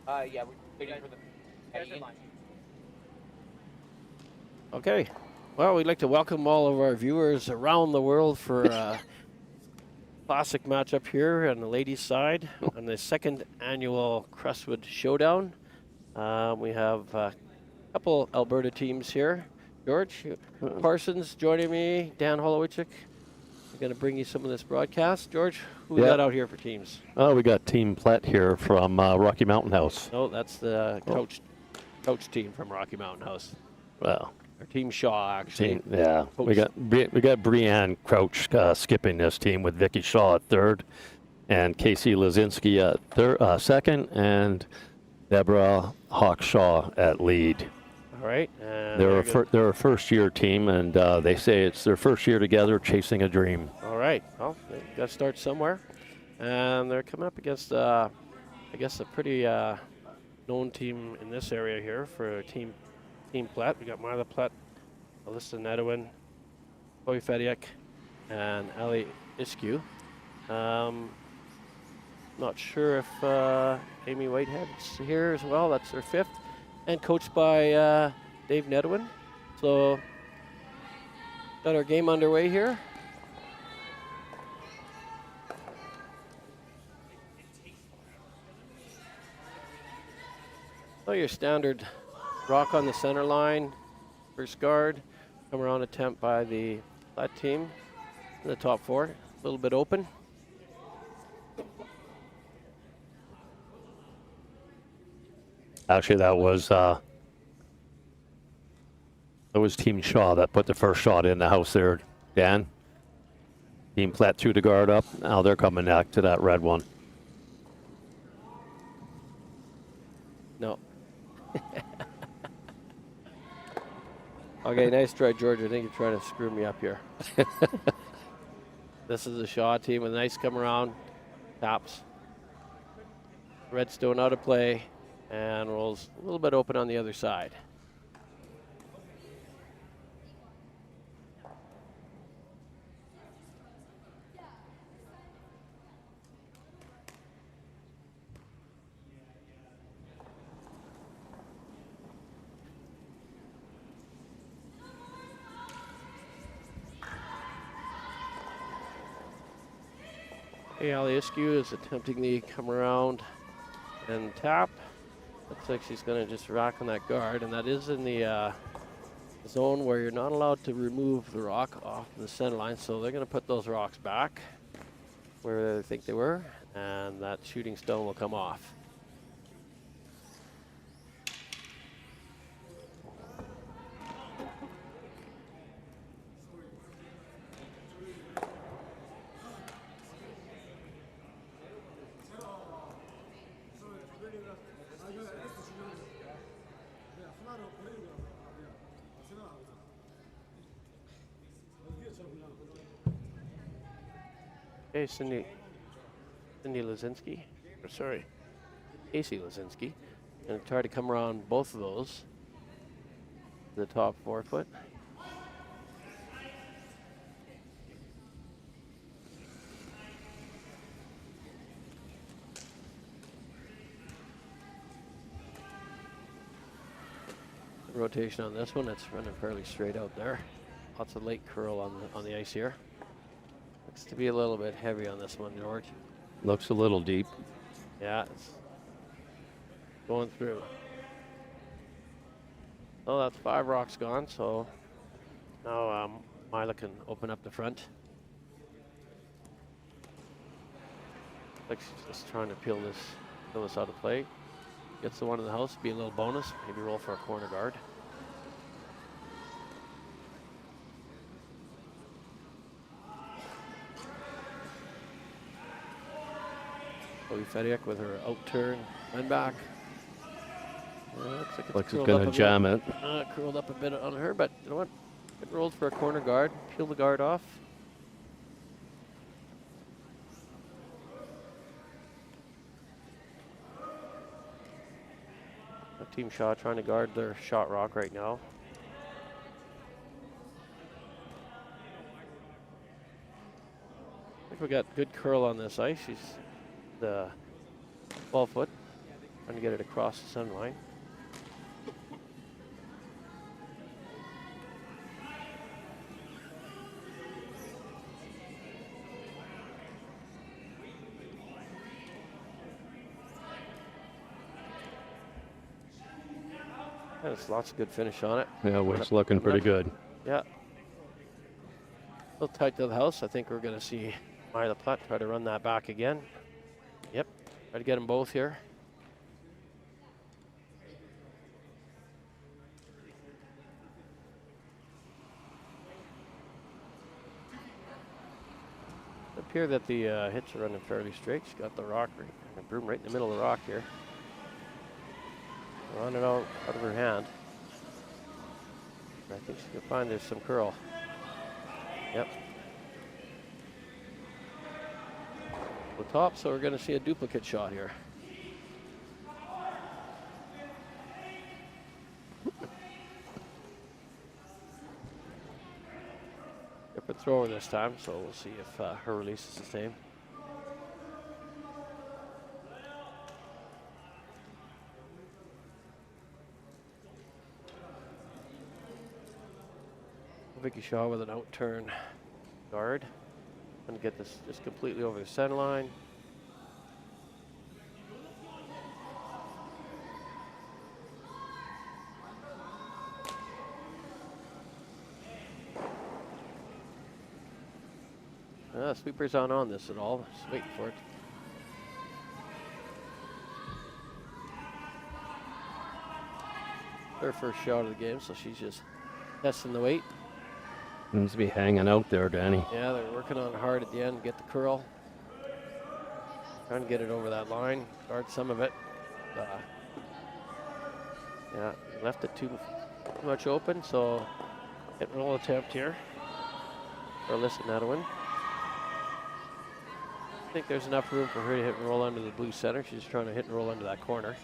Yeah, we're waiting for the heading in. Okay. Well, we'd like to welcome all of our viewers around the world for a classic matchup here on the ladies' side on the second annual Crestwood Showdown. We have a couple Alberta teams here. George Parsons joining me, Dan Holowichik. We're going to bring you some of this broadcast. George, who we got out here for teams? Oh, we got Team Plett here from Rocky Mountain House. Oh, that's the coach team from Rocky Mountain House. Well, Or Team Shaw, actually. we got Brianne Crouch skipping this team with Vicky Shaw at third, and Casey Lazinski at second, and Deborah Hawkshaw at lead. All right. They're a first-year team, and they say it's their first year together, chasing a dream. All right. Well, they got to start somewhere, and they're coming up against, I guess, a pretty known team in this area here for Team Plett. We got Marla Plett, Alyssa Nedwin, Chloe Fediak, and Ali Iskew. Not sure if Amy Whitehead's here as well. That's her fifth, and coached by Dave Nedwin. So, got our game underway here. So your standard rock on the center line, first guard, come around attempt by the Plett team in the top four, a little bit open. Actually, that was Team Shaw that put the first shot in the house there, Dan. Team Plett threw the guard up. Now they're coming back to that red one. No. Okay, nice try, George. I think you're trying to screw me up here. This is the Shaw team with a nice come around, taps. Redstone out of play, and rolls a little bit open on the other side. Hey, Ali Iskew is attempting the come around and tap. Looks like she's going to just rock on that guard, and that is in the zone where you're not allowed to remove the rock off the center line, so they're going to put those rocks back where they think they were, and that shooting stone will come off. Okay, Cindy Lazinski, or sorry, Casey Lazinski, and try to come around both of those, the top 4 foot. Rotation on this one, that's running fairly straight out there. Lots of late curl on the ice here. Looks to be a little bit heavy on this one, George. Looks a little deep. Yeah, it's going through. Oh, that's 5 rocks gone, so now Mila can open up the front. Like she's just trying to peel this out of play. Gets the one in the house, be a little bonus, maybe roll for a corner guard. Chloe Fediak with her out turn and back. Looks like it's going to jam it. Curled up a bit on her, but you know what? It rolled for a corner guard. Peel the guard off. Team Shaw trying to guard their shot rock right now. I think we got good curl on this ice. She's the 12 foot. Trying to get it across the center line. There's lots of good finish on it. Yeah, it's looking pretty good. Yeah. A little tight to the house. I think we're going to see Mila Plett try to run that back again. Yep. Try to get them both here. It appears that the hits are running fairly straight. She's got the rock, the broom right in the middle of the rock here. Run it out of her hand. I think she can find there's some curl. Yep. The top, so we're going to see a duplicate shot here. Different thrower this time, so we'll see if her release is the same. Vicky Shaw with an out-turn guard. Going to get this just completely over the center line. Sweeper's on this at all. Just waiting for it. Her first shot of the game, so she's just testing the weight. Seems to be hanging out there, Danny. Yeah, they're working on it hard at the end, get the curl. Trying to get it over that line, guard some of it. Yeah, left it too much open, so hit and roll attempt here for Alyssa Nadewin. I think there's enough room for her to hit and roll under the blue center. She's trying to hit and roll under that corner.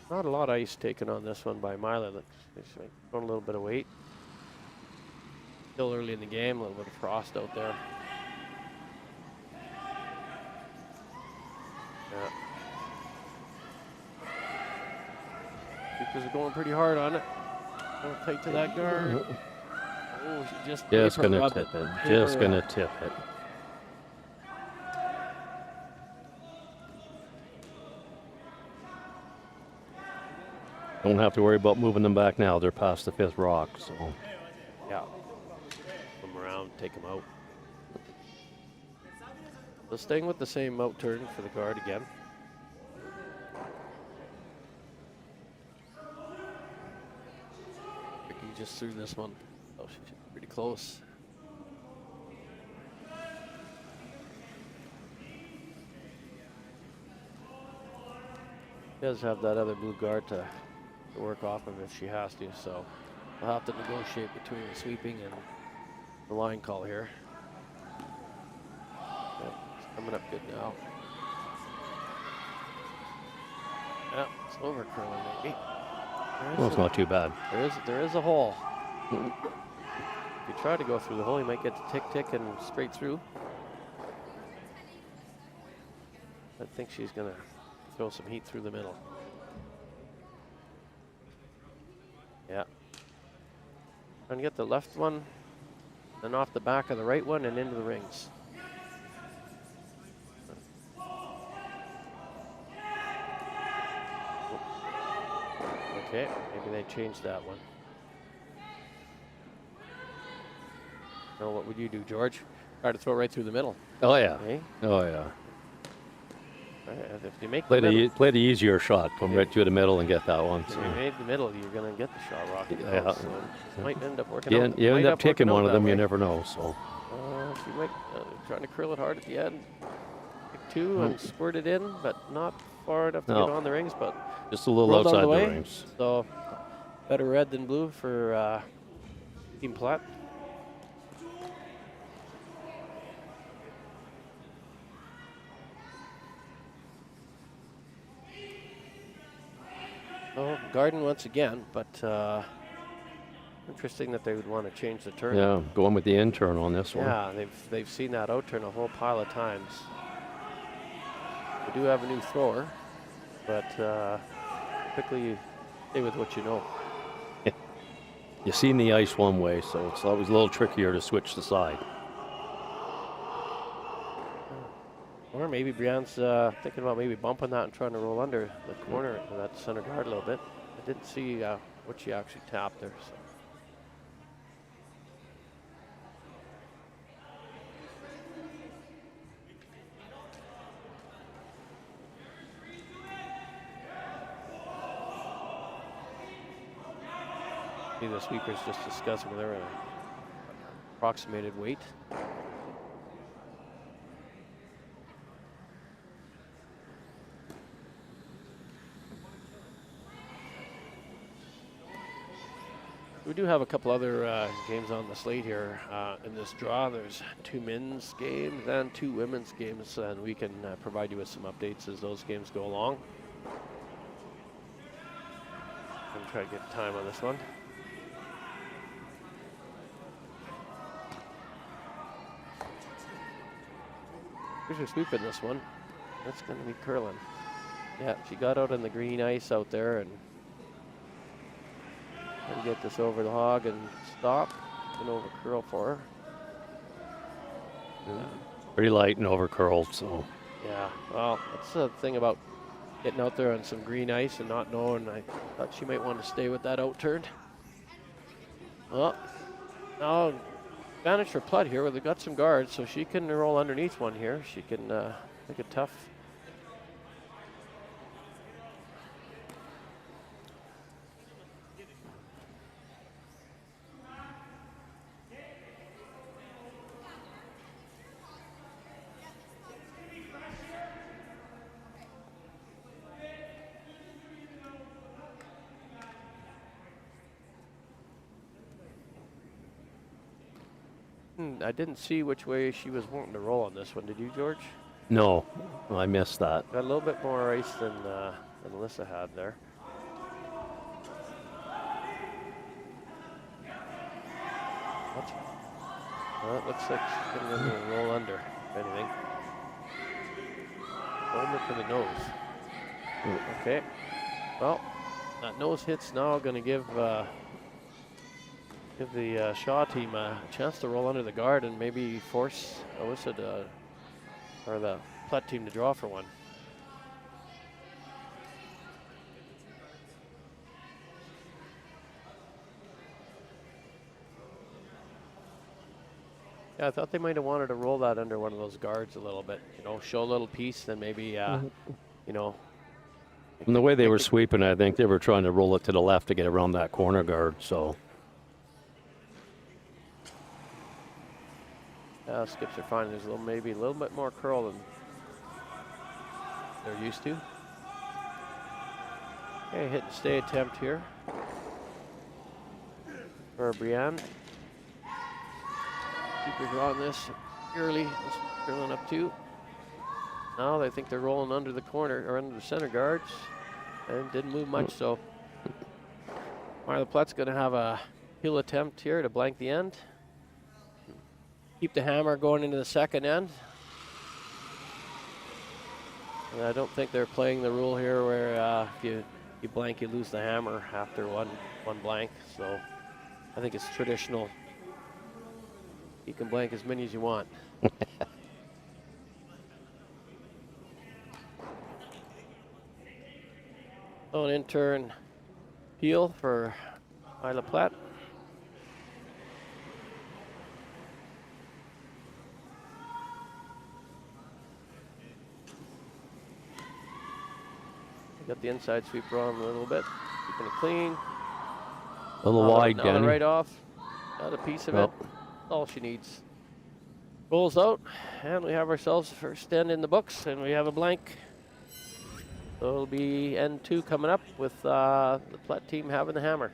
Not a lot of ice taken on this one by Mila. She's throwing a little bit of weight. Still early in the game, a little bit of frost out there. Yeah. Keepers are going pretty hard on it. Going tight to that guard. Oh, she just gonna tip it. Just gonna tip it. Don't have to worry about moving them back now. They're past the fifth rock, so. Yeah. Come around, take them out. So staying with the same out turn for the guard again. Ricky just threw this one. Oh, she's pretty close. She does have that other blue guard to work off of if she has to, so I'll have to negotiate between the sweeping and the line call here. Okay, it's coming up good now. Yeah, it's over curling maybe. Well, it's not too bad. There is a hole. If you try to go through the hole, you might get the tick and straight through. I think she's gonna throw some heat through the middle. Yeah. Trying to get the left one, then off the back of the right one and into the rings. Okay, maybe they changed that one. Now, what would you do, George? Try to throw it right through the middle. Oh yeah. Eh? Oh yeah. If you make Play the easier shot. Come right through the middle and get that one. If So. you made the middle, you're going to get the shot rocket. Yeah. So it might end up working You out. end up taking one of them. Way. You never know. So. She might trying to curl it hard at the end. Pick two and squirt it in, but not far enough to get on the rings. But just a little outside the way. rings. So better red than blue for Team Plett. Oh, Garden once again, but Interesting that they would want to change the turn. Yeah, going with the intern on this one. Yeah, they've seen that out turn a whole pile of times. We do have a new thrower, but typically you stay with what you know. You've seen the ice one way, so it's always a little trickier to switch the side. Or maybe Brienne's thinking about maybe bumping that and trying to roll under the corner of that center guard a little bit. I didn't see what she actually tapped there. So. See, the sweeper's just discussing their approximated weight. We do have a couple other games on the slate here in this draw. There's 2 men's games and 2 women's games, and we can provide you with some updates as those games go along. I'm going to try to get time on this one. Here's your sweep in this one. That's going to be curling. Yeah, she got out on the green ice out there and try to get this over the hog and stop. An over curl for her. Yeah. Pretty light and over curled, so. Yeah, well, that's the thing about getting out there on some green ice and not knowing. I thought she might want to stay with that out turn. Well, now advantage for Plett here. They've got some guards, so she can roll underneath one here. She can make it tough. I didn't see which way she was wanting to roll on this one. Did you, George? No, I missed that. Got a little bit more ice than Alyssa had there. Well, it looks like she's going to roll under, if anything. Over for the nose. Okay. Well, that nose hit's now going to give the Shaw team a chance to roll under the guard and maybe force Alyssa to, or the Plett team to draw for one. Yeah, I thought they might have wanted to roll that under one of those guards a little bit. You know, show a little piece, then maybe, you know. From the way they were sweeping, I think they were trying to roll it to the left to get around that corner guard, so. Skips are fine. There's maybe a little bit more curl than they're used to. Okay, hit and stay attempt here for Brienne. Keepers on this early. This curling up 2. Now they think they're rolling under the corner or under the center guards, and didn't move much. So Marla Plett's going to have a heel attempt here to blank the end. Keep the hammer going into the second end. And I don't think they're playing the rule here where if you blank, you lose the hammer after one blank. So I think it's traditional. You can blank as many as you want. So an intern peel for Marla Plett. Got the inside sweeper on a little bit, keeping it clean. A little wide, Danny. Right off. Got a piece of it. All she needs. Rolls out, and we have ourselves the first end in the books, and we have a blank. So it'll be end 2 coming up with the Plett team having the hammer.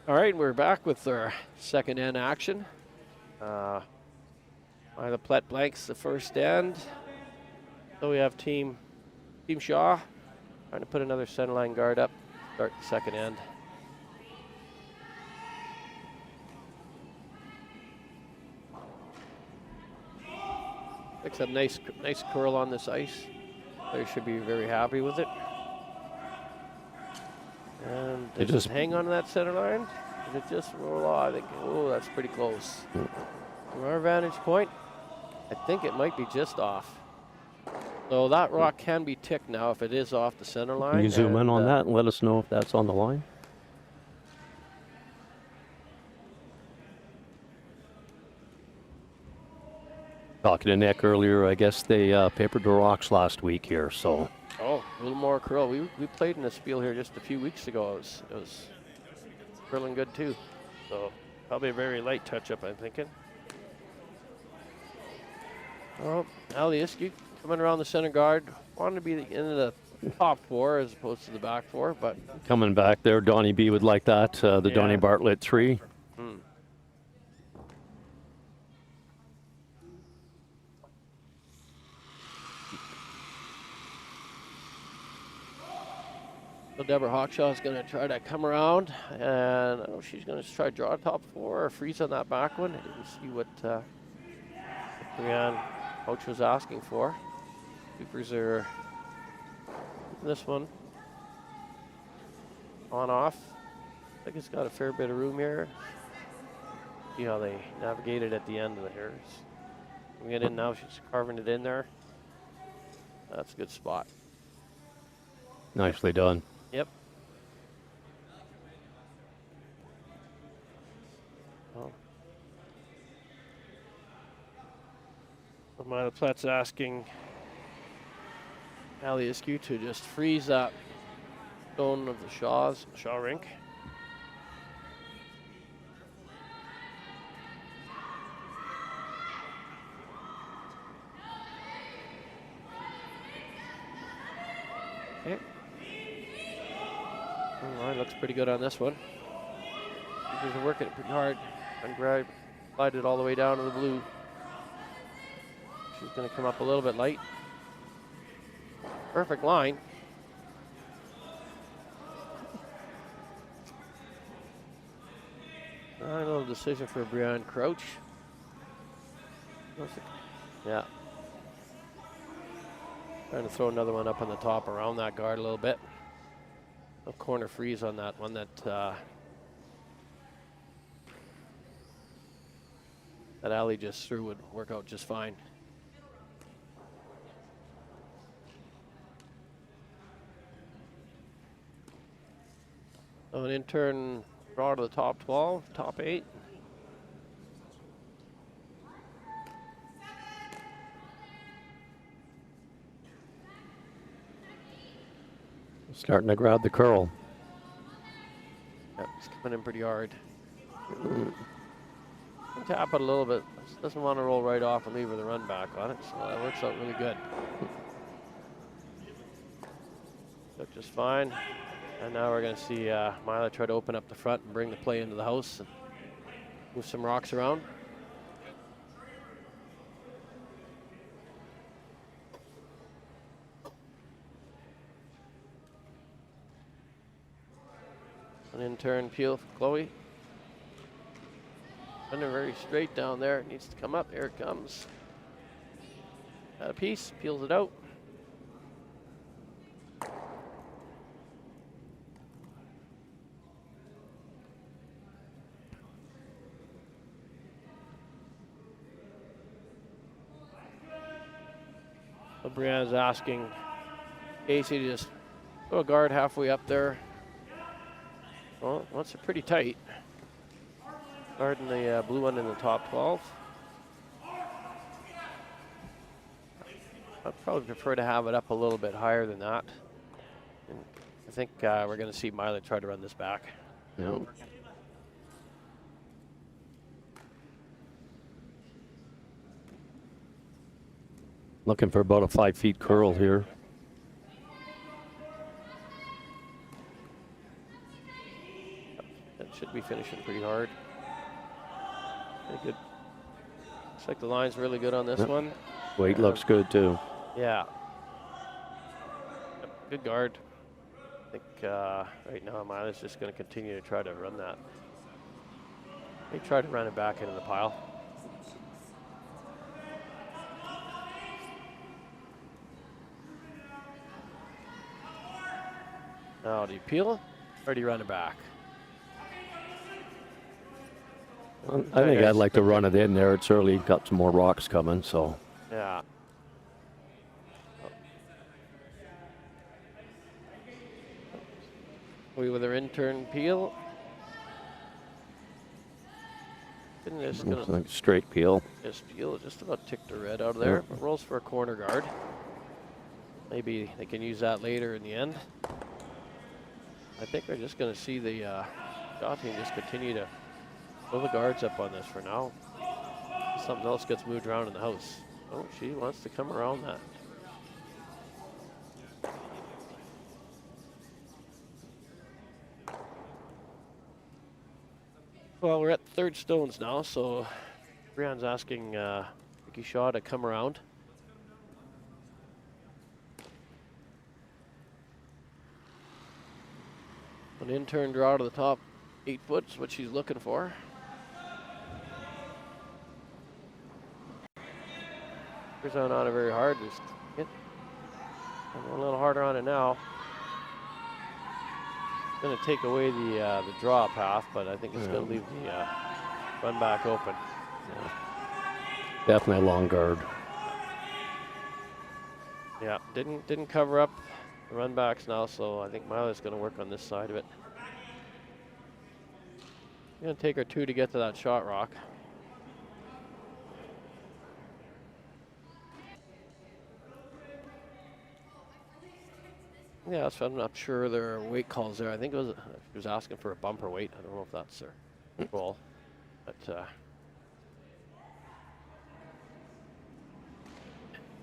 All right, we're back with our second end action. The Plett blanks the first end. So we have Team Shaw trying to put another center line guard up, start the second end. Looks a nice curl on this ice. They should be very happy with it. And they just hang on to that center line. Did it just roll off? I think, oh, that's pretty close. From our vantage point, I think it might be just off. So that rock can be ticked now if it is off the center line. Can you zoom in on that and let us know if that's on the line? Talking to Nick earlier, I guess they papered the rocks last week here, so. Oh, a little more curl. We played in a spiel here just a few weeks ago. It was curling good too. So probably a very light touch-up, I'm thinking. Well, Aliescu coming around the center guard. Wanted to be in the top four as opposed to the back four, but Coming back there, Donnie B would like that. The Donnie Bartlett 3. So Deborah Hawkshaw is going to try to come around, and I don't know if she's going to try to draw a top four or freeze on that back one. I didn't see what Brianne Coach was asking for. Keepers are this one on off. I think it's got a fair bit of room here. See how they navigated at the end of the hairs. We get in now, she's carving it in there. That's a good spot. Nicely done. Yep. Oh. Myla Plett's asking Aliescu to just freeze that stone of the Shaw rink. Okay. All right, looks pretty good on this one. She's working it pretty hard and glide it all the way down to the blue. She's going to come up a little bit light. Perfect line. A little decision for Brianne Crouch. Yeah. Trying to throw another one up on the top around that guard a little bit. A corner freeze on that one that Ali just threw would work out just fine. So an intern draw to the top 12, top 8. Starting to grab the curl. Yep, he's coming in pretty hard. Tap it a little bit. Doesn't want to roll right off and leave her the run back on it, so that works out really good. Look just fine. And now we're going to see Myla try to open up the front and bring the play into the house and move some rocks around. An intern peel for Chloe. Under very straight down there. It needs to come up. Here it comes. Got a piece. Peels it out. So Brianna's asking Casey to just throw a guard halfway up there. Well, that's pretty tight. Guarding the blue one in the top 12. I'd probably prefer to have it up a little bit higher than that. And I think we're going to see Myla try to run this back. Yep. Looking for about a 5 feet curl here. That should be finishing pretty hard. Pretty good. Looks like the line's really good on this one. Weight looks good too. Yeah. Yep, good guard. I think right now Miley's just going to continue to try to run that. He tried to run it back into the pile. Now, do you peel or do you run it back? I think I'd like to run it in there. It's early, got some more rocks coming, so. Yeah. We with our intern peel. And just gonna Looks like straight peel. just peel, just about tick the red out of there. But rolls for a corner guard. Maybe they can use that later in the end. I think we're just going to see the shot team just continue to pull the guards up on this for now. Something else gets moved around in the house. Oh, she wants to come around that. Well, we're at third stones now, so Brianne's asking Vicky Shaw to come around. An intern draw to the top 8 foot is what she's looking for. Here's on it very hard. Just get a little harder on it now. It's going to take away the draw path, but I think it's going to leave the run back open. Yeah. Definitely a long guard. Yeah, didn't cover up the run backs now, so I think Miley's going to work on this side of it. Going to take her 2 to get to that shot rock. Yeah, so I'm not sure there are weight calls there. I think it was she was asking for a bumper weight. I don't know if that's their goal, but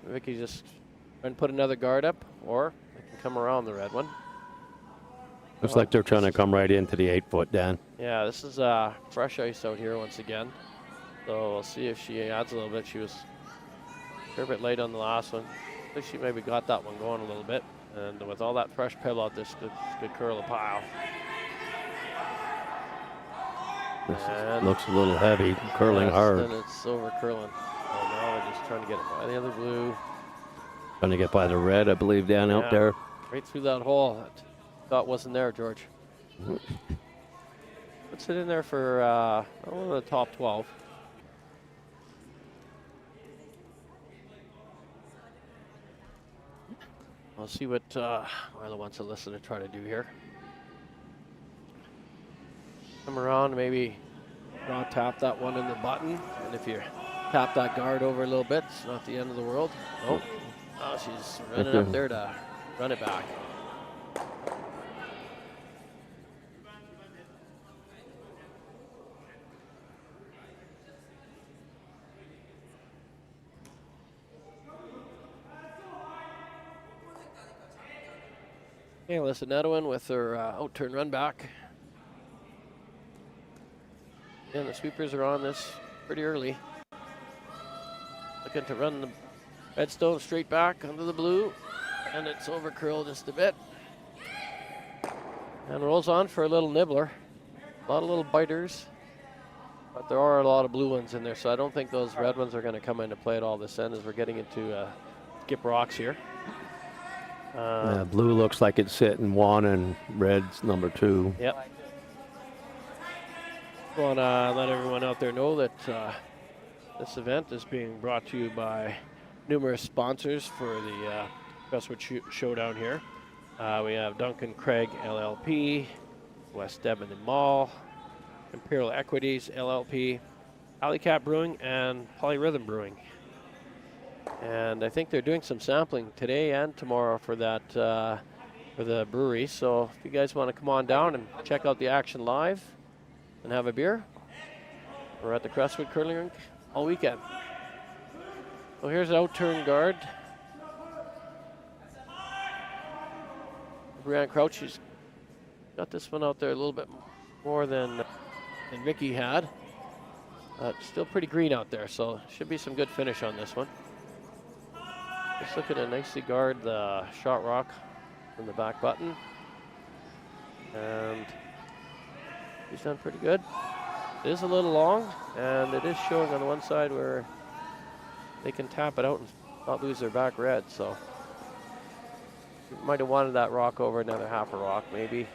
Vicky just trying to put another guard up, or they can come around the red one. Looks like they're trying to come right into the 8 foot, Dan. Yeah, this is fresh ice out here once again. So we'll see if she adds a little bit. She was a fair bit late on the last one. I think she maybe got that one going a little bit. And with all that fresh pebble out, this could curl a pile. Looks a little heavy, curling hard. And it's over curling. And now they're just trying to get it by the other blue. Trying to get by the red, I believe, down out there. Right through that hole. That thought wasn't there, George. Puts it in there for the top 12. I'll see what Marla wants Alyssa to try to do here. Come around, maybe draw tap that one in the button. And if you tap that guard over a little bit, it's not the end of the world. Nope. Oh, she's running up there to run it back. Okay, Alyssa Nedwin with her out-turn run back. And the sweepers are on this pretty early. Looking to run the redstone straight back under the blue. And it's over curl just a bit. And rolls on for a little nibbler. A lot of little biters. But there are a lot of blue ones in there, so I don't think those red ones are going to come into play at all this end as we're getting into skip rocks here. Blue looks like it's sitting 1 and red's number 2. Yep. I want to let everyone out there know that this event is being brought to you by numerous sponsors for the Crestwood Showdown here. We have Duncan Craig LLP, West Edmonton Mall, Imperial Equities LLP, Alley Cat Brewing, and Polyrhythm Brewing. And I think they're doing some sampling today and tomorrow for that for the brewery. So if you guys want to come on down and check out the action live and have a beer, we're at the Crestwood Curling Rink all weekend. So here's an out-turn guard. Brianne Crouch, she's got this one out there a little bit more than than Vicky had. Still pretty green out there, so should be some good finish on this one. Just looking to nicely guard the shot rock from the back button. And he's done pretty good. It is a little long, and it is showing on the one side where they can tap it out and not lose their back red, so. Might have wanted that rock over another half a rock, maybe.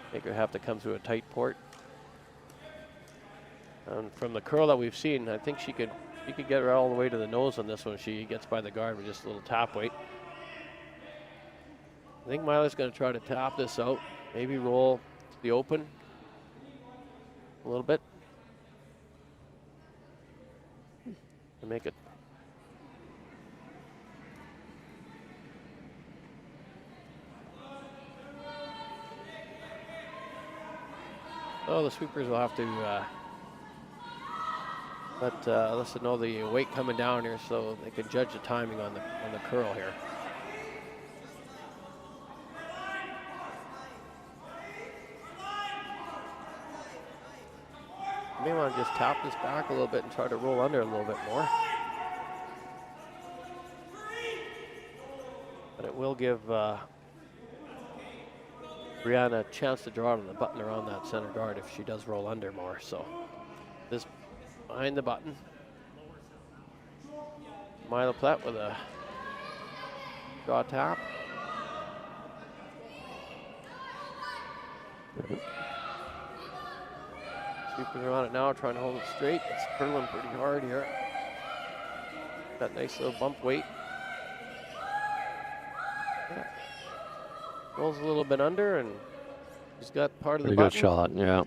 I think we have to come through a tight port. And from the curl that we've seen, I think she could get her all the way to the nose on this one if she gets by the guard with just a little tap weight. I think Mila's going to try to tap this out, maybe roll to the open a little bit. And make it. Oh, the sweepers will have to let us know the weight coming down here so they can judge the timing on the curl here. You may want to just tap this back a little bit and try to roll under a little bit more. But it will give Brianna a chance to draw on the button around that center guard if she does roll under more. So this behind the button. Mila Plett with a draw tap. Sweepers are on it now, trying to hold it straight. It's curling pretty hard here. That nice little bump weight. Yeah. Rolls a little bit under, and he's got part of the button. Pretty good shot, yeah.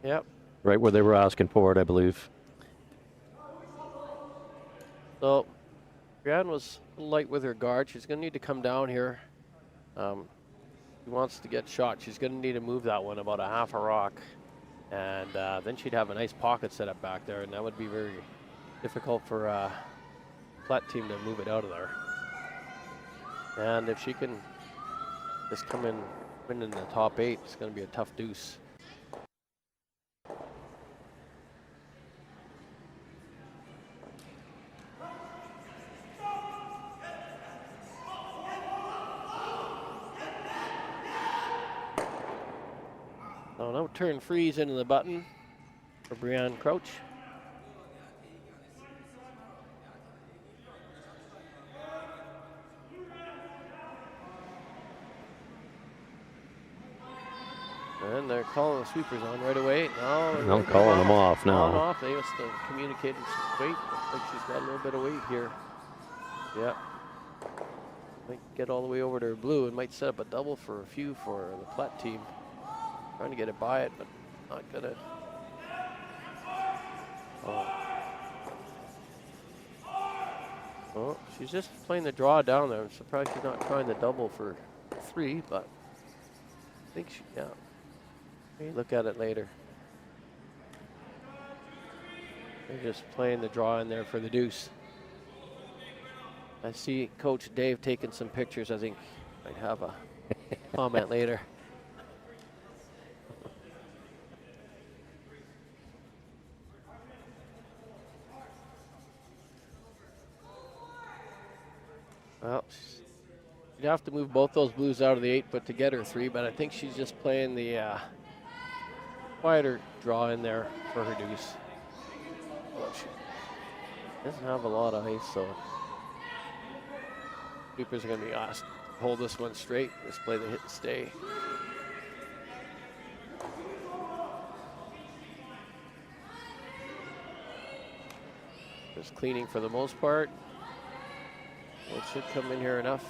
Yep. Right where they were asking for it, I believe. So, Brianne was light with her guard. She's going to need to come down here. She wants to get shot. She's going to need to move that one about a half a rock. And then she'd have a nice pocket set up back there, and that would be very difficult for Plett team to move it out of there. And if she can just come in, win in the top 8, it's going to be a tough deuce. So no turn freeze into the button for Brianne Crouch. And they're calling the sweepers on right away. No, calling them off now. Off. They must have communicated some weight. Looks like she's got a little bit of weight here. Yeah. Might get all the way over to her blue and might set up a double for a few for the Plett team. Trying to get it by it, but not gonna. Oh, she's just playing the draw down there. I'm surprised she's not trying the double for 3, but I think she, yeah. Maybe look at it later. They're just playing the draw in there for the deuce. I see Coach Dave taking some pictures. I think might have a comment later. Well, you'd have to move both those blues out of the 8-foot to get her 3, but I think she's just playing the quieter draw in there for her deuce. Well, she doesn't have a lot of ice, so sweepers are going to be asked to hold this one straight. Just play the hit and stay. Just cleaning for the most part. It should come in here enough.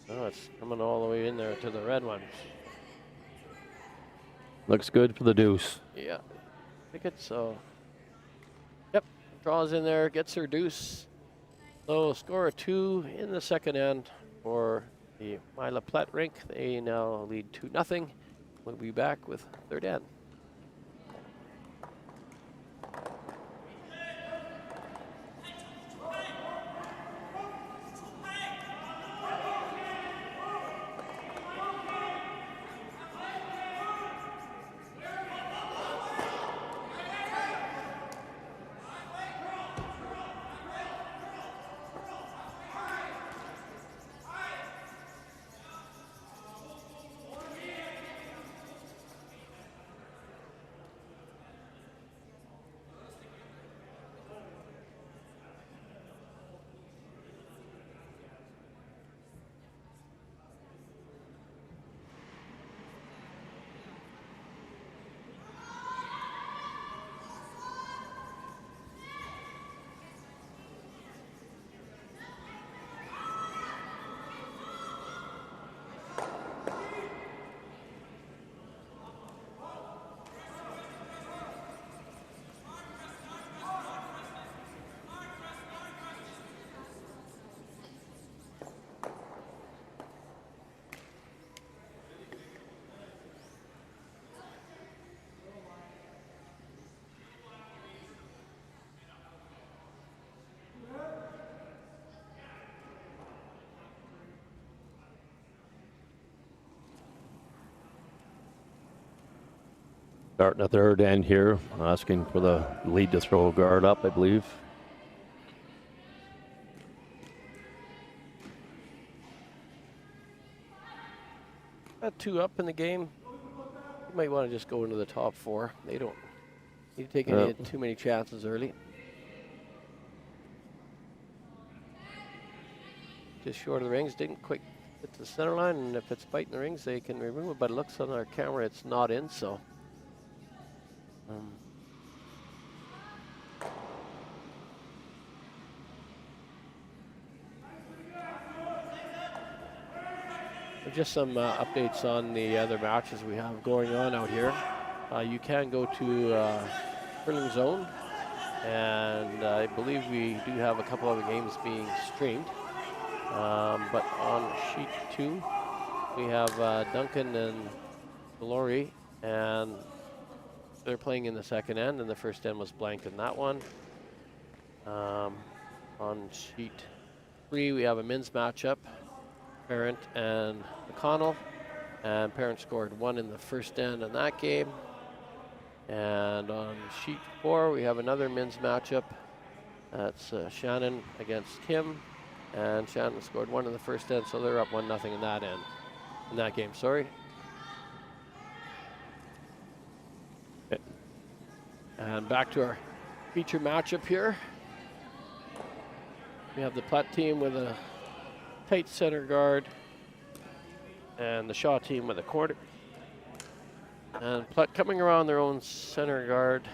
Oh, it's coming all the way in there to the red one. Looks good for the deuce. Yeah, I think it's so. Yep, draws in there, gets her deuce. So score of 2 in the second end for the Mila Plett rink. They now lead 2-0. We'll be back with third end. Starting a third end here, asking for the lead to throw a guard up, I believe. Got 2 up in the game. You might want to just go into the top 4. They don't need to take too many chances early. Just short of the rings, didn't quite get to the center line, and if it's biting the rings, they can remove it, but it looks on our camera it's not in, so. Just some updates on the other matches we have going on out here. You can go to Curling Zone, and I believe we do have a couple other games being streamed. But on sheet 2, we have Duncan and Glory, and they're playing in the second end, and the first end was blanked in that one. On sheet 3, we have a men's matchup, Parent and McConnell, and Parent scored 1 in the first end in that game. And on sheet 4, we have another men's matchup. That's Shannon against Kim, and Shannon scored 1 in the first end, so they're up 1-0 in that end, in that game. Sorry. Okay. And back to our feature matchup here. We have the Plett team with a tight center guard, and the Shaw team with a quarter. And Plett coming around their own center guard.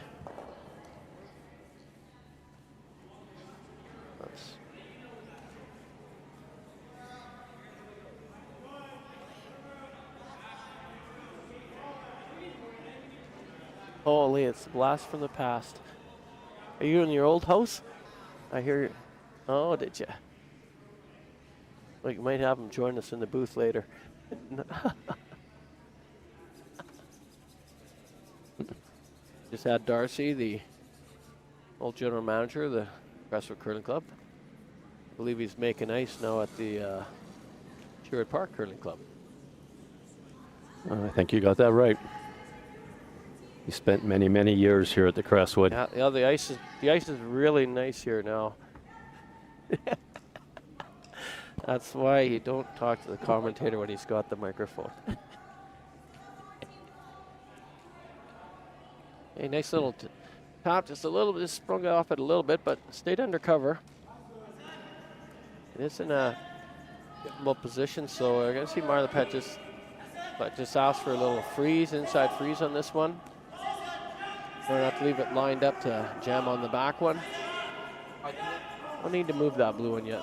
Holy, it's a blast from the past. Are you in your old house? I hear you. Oh, did you? Well, you might have him join us in the booth later. Just had Darcy, the old general manager of the Crestwood Curling Club. I believe he's making ice now at the Sherwood Park Curling Club. I think you got that right. He spent many, many years here at the Crestwood. Yeah, the ice is really nice here now. That's why you don't talk to the commentator when he's got the microphone. A nice little top, just a little bit, just sprung off it a little bit, but stayed under cover. It is in a difficult position, so we're going to see Marla Plett just asked for a little freeze, inside freeze on this one. We're going to have to leave it lined up to jam on the back one. Don't need to move that blue one yet.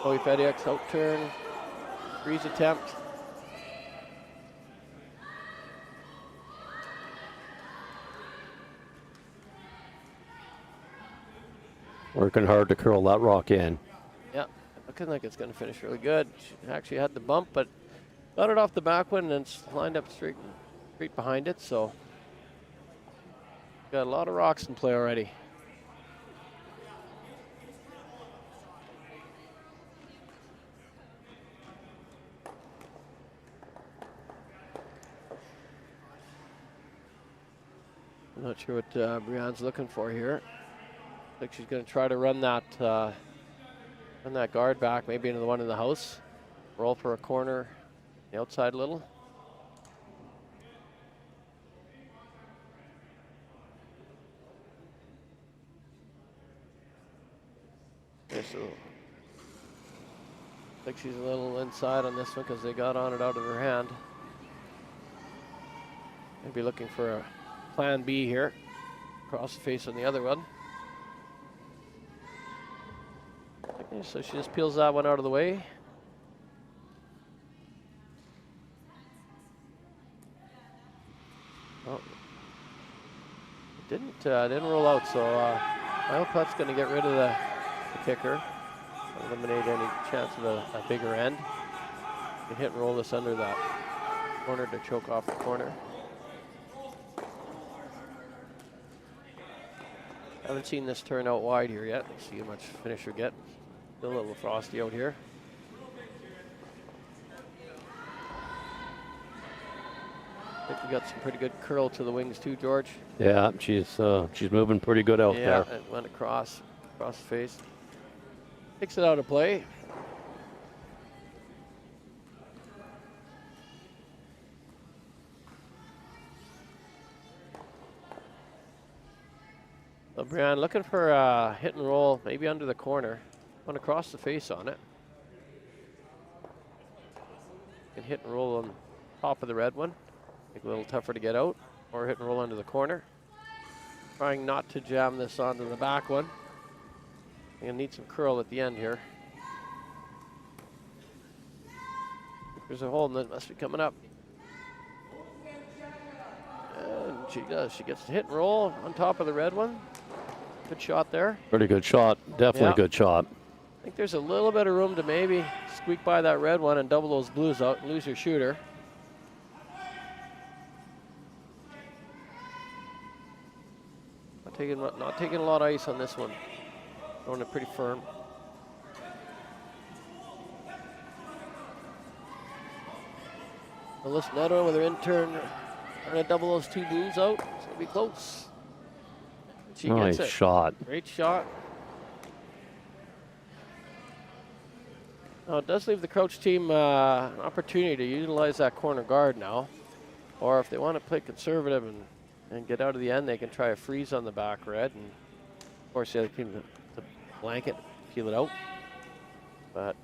Chloe FedEx out turn, freeze attempt. Working hard to curl that rock in. Yeah, looking like it's going to finish really good. She actually had the bump, but got it off the back one and it's lined up straight behind it. So got a lot of rocks in play already. I'm not sure what Brianne's looking for here. Looks like she's going to try to run that guard back, maybe into the one in the house. Roll for a corner, the outside a little. Okay, so like she's a little inside on this one because they got on it out of her hand. Maybe looking for a plan B here. Cross the face on the other one. Okay, so she just peels that one out of the way. Oh, it didn't roll out, so I hope that's going to get rid of the kicker, eliminate any chance of a bigger end. You can hit and roll this under that corner to choke off the corner. Haven't seen this turn out wide here yet. Let's see how much finish we get. Still a little frosty out here. think we got some pretty good curl to the wings too, George. Yeah, she's moving pretty good out Yeah, there. it went across the face. Takes it out of play. So Brian looking for a hit and roll, maybe under the corner. Went across the face on it. Can hit and roll on top of the red one. Make it a little tougher to get out, or hit and roll under the corner. Trying not to jam this onto the back one. Gonna need some curl at the end here. There's a hole and that must be coming up. And she does. She gets the hit and roll on top of the red one. Good shot there. Pretty good shot. Definitely Yeah. a good shot. I think there's a little bit of room to maybe squeak by that red one and double those blues out and lose your shooter. Not taking a lot of ice on this one. Throwing it pretty firm. Alyssa Neto with her intern trying to double those two blues out. It's going to be close. She Nice gets it. shot. Great shot. Now it does leave the Crouch team an opportunity to utilize that corner guard now. Or if they want to play conservative and get out of the end, they can try a freeze on the back red. And of course, the other team, the blanket, peel it out. But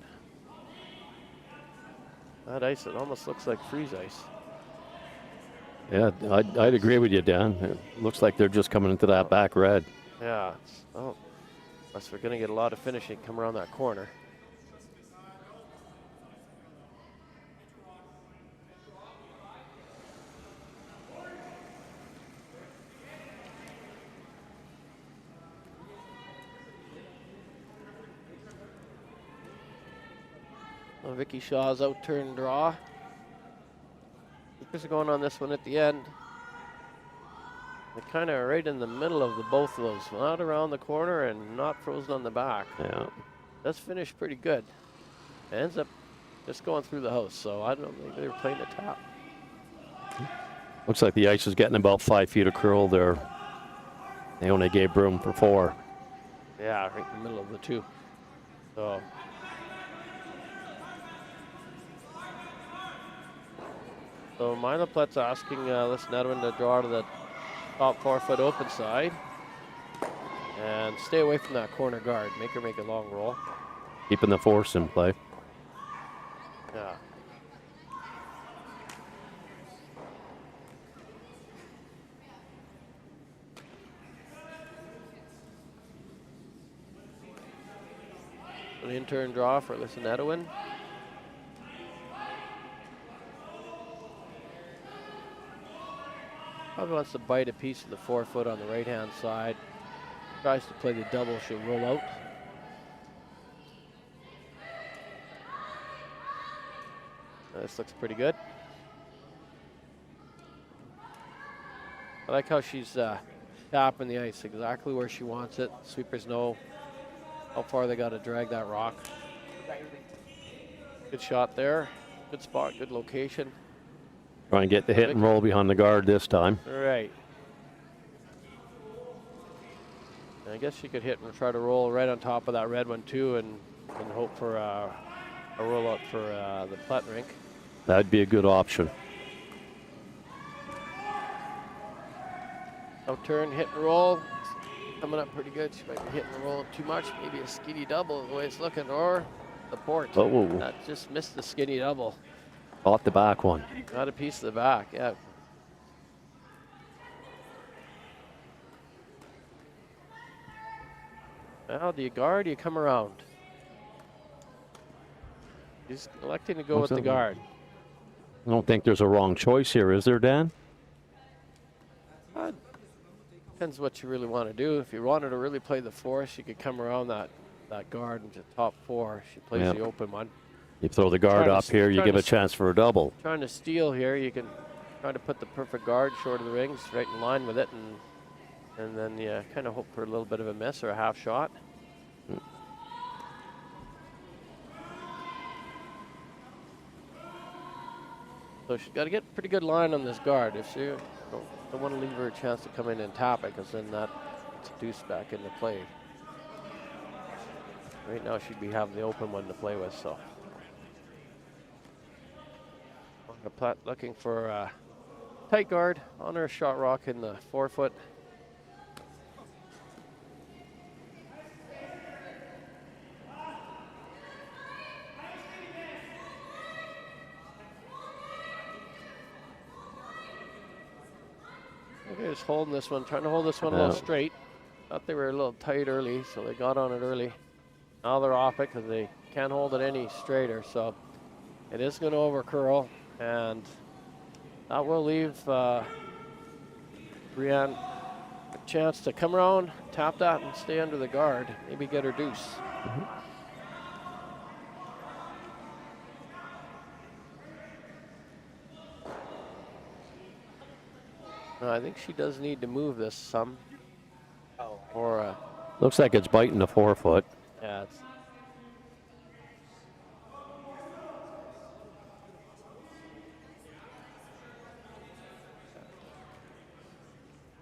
that ice, it almost looks like freeze ice. Yeah, I'd agree with you, Dan. It looks like they're just coming into that back red. Yeah. Oh, unless we're going to get a lot of finishing come around that corner. Well, Vicky Shaw's out turn draw. Keepers are going on this one at the end. They're kind of right in the middle of both of those. Not around the corner and not frozen on the back. Yeah. That's finished pretty good. Ends up just going through the house, so I don't think they were playing the top. Looks like the ice is getting about 5 feet of curl there. They only gave room for 4. Yeah, right in the middle of the two. So. So Mila Plett's asking Alyssa Nedwin to draw to the top 4-foot open side. And stay away from that corner guard. Make her make a long roll. Keeping the force in play. Yeah. An intern draw for Alyssa Nedwin. Probably wants to bite a piece of the 4-foot on the right-hand side. Tries to play the double, she'll roll out. This looks pretty good. I like how she's tapping the ice exactly where she wants it. Sweepers know how far they got to drag that rock. Good shot there. Good spot, good location. Try and get the hit and roll behind the guard this time. Right. And I guess she could hit and try to roll right on top of that red one too, and hope for a rollout for the Plett rink. That'd be a good option. Up turn, hit and roll. Coming up pretty good. She might be hitting and rolling too much. Maybe a skinny double the way it's looking, or the port. Oh. That just missed the skinny double. Off the back one. Got a piece of the back, yeah. Now, do you guard or do you come around? He's electing to go with the guard. I don't think there's a wrong choice here, is there, Dan? Depends what you really want to do. If you wanted to really play the force, you could come around that guard into top 4. She plays the open one. You throw the guard up here, you give a chance for a double. Trying to steal here, you can try to put the perfect guard short of the rings, right in line with it, and then you kind of hope for a little bit of a miss or a half shot. So she's got to get pretty good line on this guard. If she don't want to leave her a chance to come in and tap it, because then that gets a deuce back into play. Right now she'd be having the open one to play with, so. Plett looking for a tight guard on her shot rock in the 4-foot. Okay, just holding this one, trying to hold this one a little straight. Thought they were a little tight early, so they got on it early. Now they're off it because they can't hold it any straighter, so it is going to over curl, and that will leave Brienne a chance to come around, tap that, and stay under the guard. Maybe get her deuce. No, I think she does need to move this some. Oh. Or Looks like it's biting the 4-foot. yeah, it's.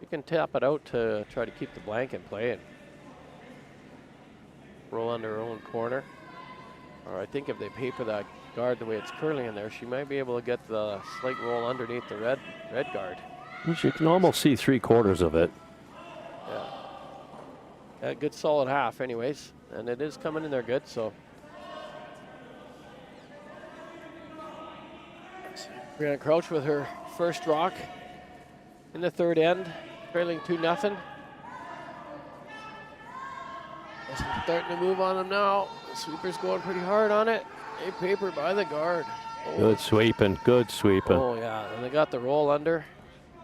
You can tap it out to try to keep the blank in play and roll under her own corner. Or I think if they paper that guard the way it's curling in there, she might be able to get the slight roll underneath the red guard. You can almost see 3/4 of it. Yeah. A good solid half anyways, and it is coming in there good, so. Brianna Crouch with her first rock in the third end, trailing 2-0. Starting to move on them now. The sweeper's going pretty hard on it. A paper by the guard. Oh. Good sweeping, good sweeping. Oh yeah, and they got the roll under.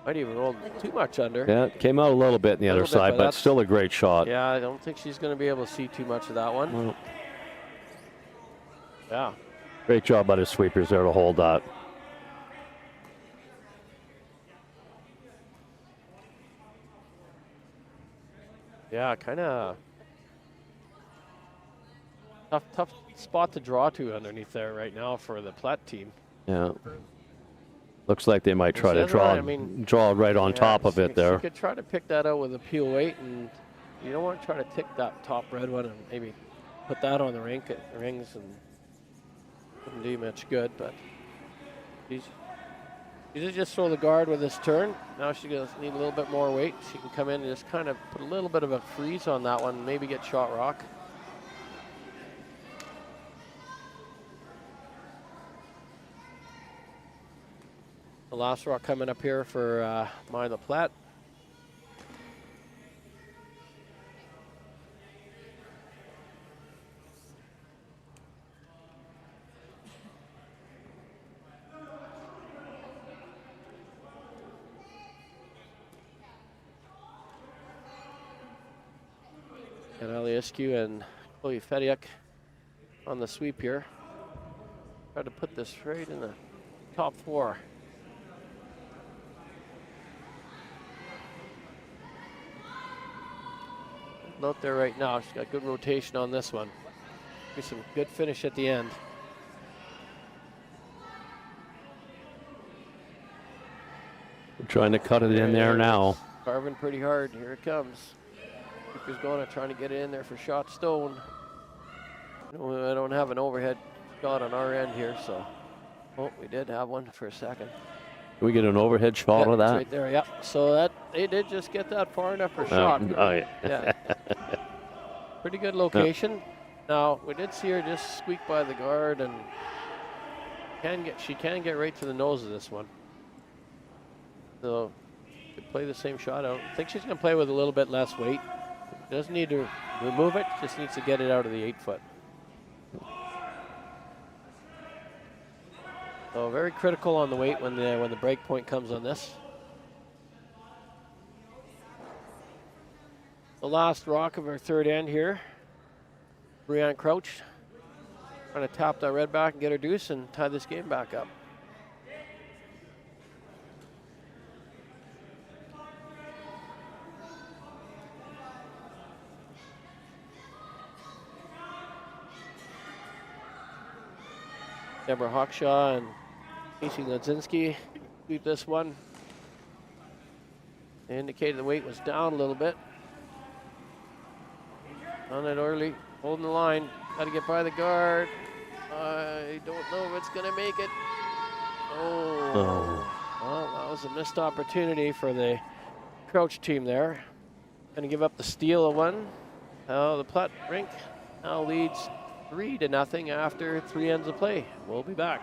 Might even roll too much under. Yeah, it came out a little bit on the other side, but still a great shot. Yeah, I don't think she's going to be able to see too much of that one. Well, yeah. great job by the sweepers there to hold that. Yeah, kind of tough spot to draw to underneath there right now for the Plett team. Yeah. Looks like they might try to draw right on top of it there. You could try to pick that out with a peel weight, and you don't want to try to tick that top red one and maybe put that on the rings and wouldn't do much good, but she did just throw the guard with this turn. Now she's going to need a little bit more weight. She can come in and just kind of put a little bit of a freeze on that one, maybe get shot rock. The last rock coming up here for the Plett. And Aliescu and Chloe Fediak on the sweep here. Try to put this right in the top 4. Note there right now, she's got good rotation on this one. Be some good finish at the end. We're trying to cut it in there now. Carving pretty hard. Here it comes. Keeper's going to trying to get it in there for shot stone. I don't have an overhead shot on our end here, so. Oh, we did have one for a second. Can we get an overhead shot of that? Right there, yeah. So that they did just get that far enough for shot. Oh, yeah. Yeah. Pretty good location. Now, we did see her just squeak by the guard, and she can get right to the nose of this one. So, could play the same shot out. I think she's going to play with a little bit less weight. Doesn't need to remove it, just needs to get it out of the 8-foot. So very critical on the weight when the break point comes on this. The last rock of our third end here. Brianne Crouch trying to tap that red back and get her deuce and tie this game back up. Deborah Hawkshaw and Casey Ledzinski sweep this one. They indicated the weight was down a little bit. On it early, holding the line. Got to get by the guard. I don't know if it's going to make it. Oh. Well, that was a missed opportunity for the Crouch team there. Going to give up the steal of one. The Plett rink now leads 3-0 after 3 ends of play. We'll be back.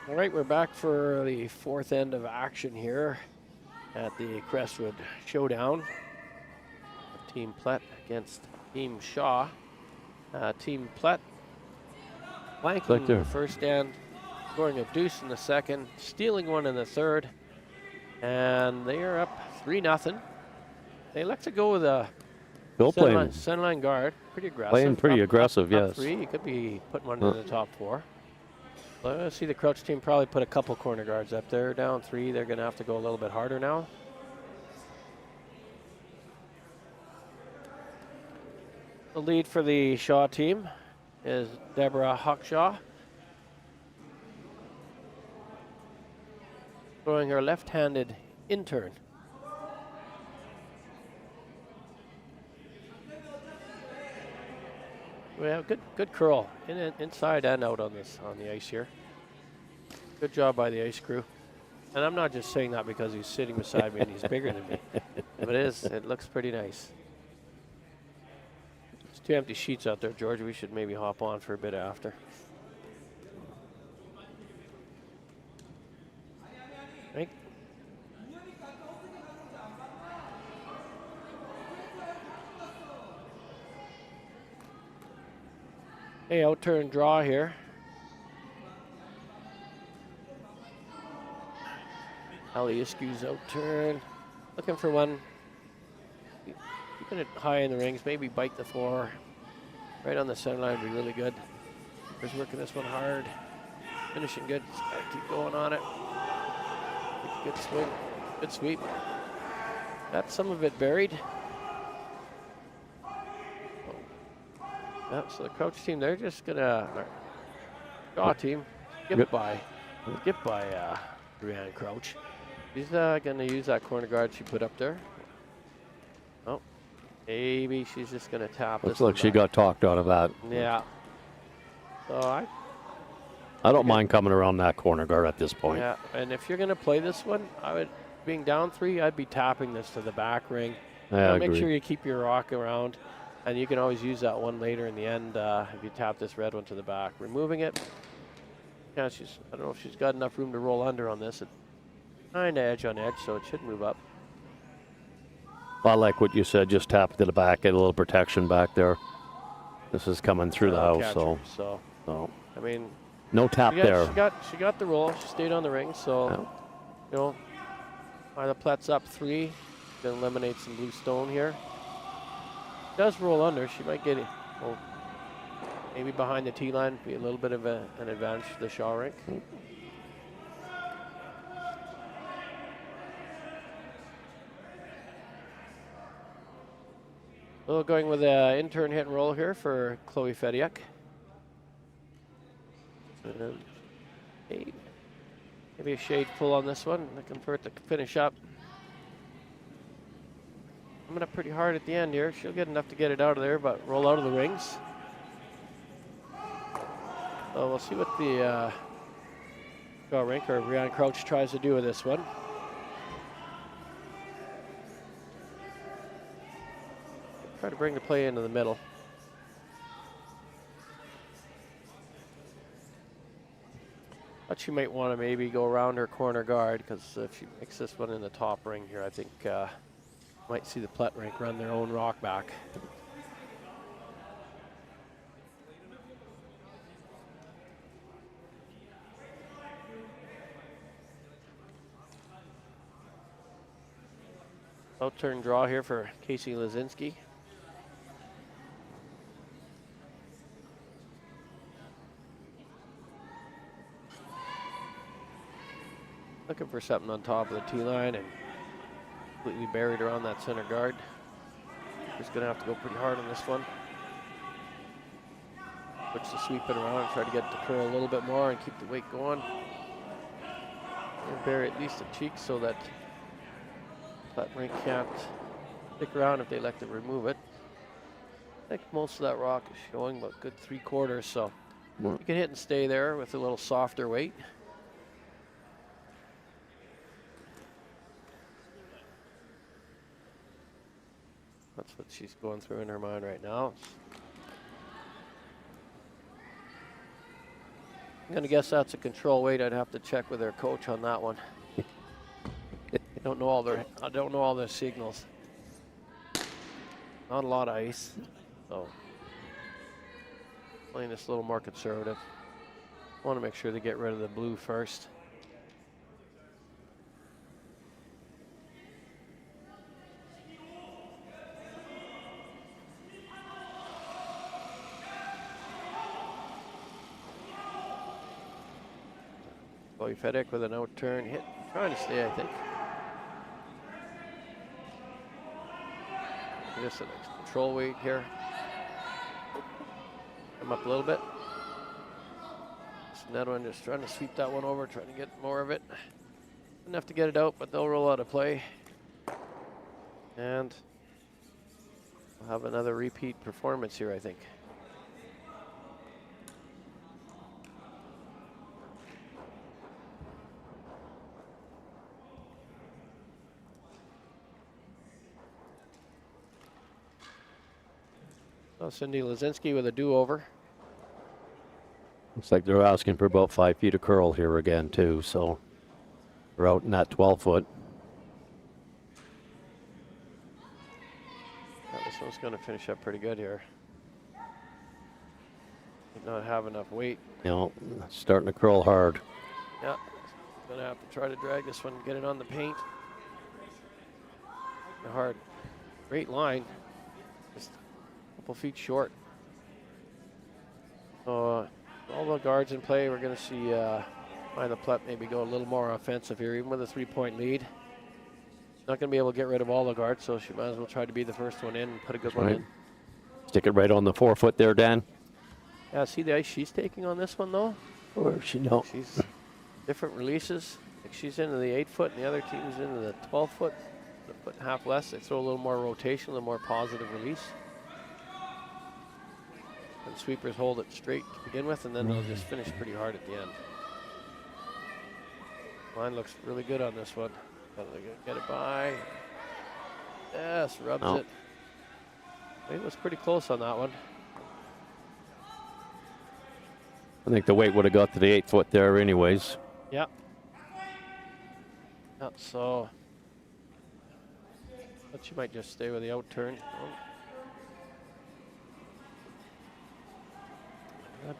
All right, we're back for the 4th end of action here at the Crestwood Showdown. Team Plett against Team Shaw. Team Plett flanking the first end, scoring a deuce in the second, stealing one in the third, and they are up 3-0. They like to go with a centerline guard, pretty aggressive. Playing pretty aggressive, up yes. 3, you could be putting one in the top 4. Let's see the Crouch team probably put a couple corner guards up there. Down 3, they're going to have to go a little bit harder now. The lead for the Shaw team is Deborah Hawkshaw. Throwing her left-handed intern. We have good curl inside and out on the ice here. Good job by the ice crew. And I'm not just saying that because he's sitting beside me and he's bigger than me. But it looks pretty nice. There's 2 empty sheets out there, George. We should maybe hop on for a bit after. Right. Hey, out turn draw here. Aliuski's out turn. Looking for one. Keeping it high in the rings. Maybe bite the 4. Right on the center line would be really good. He's working this one hard. Finishing good. Just gotta keep going on it. Good swing. Good sweep. Got some of it buried. Yeah, so the Crouch team, they're just gonna Shaw team skip by Brianne Crouch. She's gonna use that corner guard she put up there. Oh, maybe she's just gonna tap. Looks like she got talked out of that. Yeah. So I don't mind coming around that corner guard at this point. Yeah, and if you're gonna play this one, being down 3, I'd be tapping this to the back ring. Make sure you keep your rock around. And you can always use that one later in the end if you tap this red one to the back. Removing it. Yeah, I don't know if she's got enough room to roll under on this. It's kind of edge on edge, so it should move up. I like what you said. Just tap it to the back, get a little protection back there. This is coming through the house, so I mean, no tap there. She got the roll. She stayed on the ring, so you know, the Plett's up 3. Gonna eliminate some blue stone here. Does roll under, she might get it. Well, maybe behind the tee line, be a little bit of an advantage to the Shaw rink. So going with an intern hit and roll here for Chloe Fediak. And maybe a shade pull on this one, looking for it to finish up. Coming up pretty hard at the end here. She'll get enough to get it out of there, but roll out of the rings. So we'll see what the Rink or Brianne Crouch tries to do with this one. Try to bring the play into the middle. But she might want to maybe go around her corner guard, because if she makes this one in the top ring here, I think might see the Plett Rink run their own rock back. Out turn draw here for Casey Lazinski. Looking for something on top of the tee line and completely buried around that center guard. Just gonna have to go pretty hard on this one. Switch the sweep it around and try to get it to curl a little bit more and keep the weight going. And bury at least the cheek so that Plett Rink can't stick around if they like to remove it. I think most of that rock is showing about good 3/4, so you can hit and stay there with a little softer weight. That's what she's going through in her mind right now. I'm gonna guess that's a control weight. I'd have to check with their coach on that one. I don't know all their signals. Not a lot of ice, so playing this a little more conservative. Want to make sure they get rid of the blue first. Chloe Fediak with an out turn hit, trying to stay, I think. Just a nice control weight here. Come up a little bit. Another one just trying to sweep that one over, trying to get more of it. Enough to get it out, but they'll roll out of play. And we'll have another repeat performance here, I think. So Cindy Lazinski with a do-over. Looks like they're asking for about 5 feet of curl here again, too, so we're out in that 12-foot. This one's going to finish up pretty good here. Did not have enough weight. You know, starting to curl hard. Yeah, going to have to try to drag this one and get it on the paint. Hard. Great line. Just a couple feet short. So all the guards in play, we're going to see the Plett maybe go a little more offensive here, even with a 3-point lead. Not going to be able to get rid of all the guards, so she might as well try to be the first one in and put a good one in. Stick it right on the 4-foot there, Dan. Yeah, see the ice she's taking on this one, though? Or she no. She's different releases. Like she's into the 8-foot, and the other team's into the 12-foot. A foot and a half less. They throw a little more rotation, a little more positive release. And sweepers hold it straight to begin with, and then they'll just finish pretty hard at the end. Line looks really good on this one. Get it by. Yes, rubs it. It was pretty close on that one. I think the weight would have got to the 8-foot there anyways. Yeah. Yeah, so. But she might just stay with the out turn.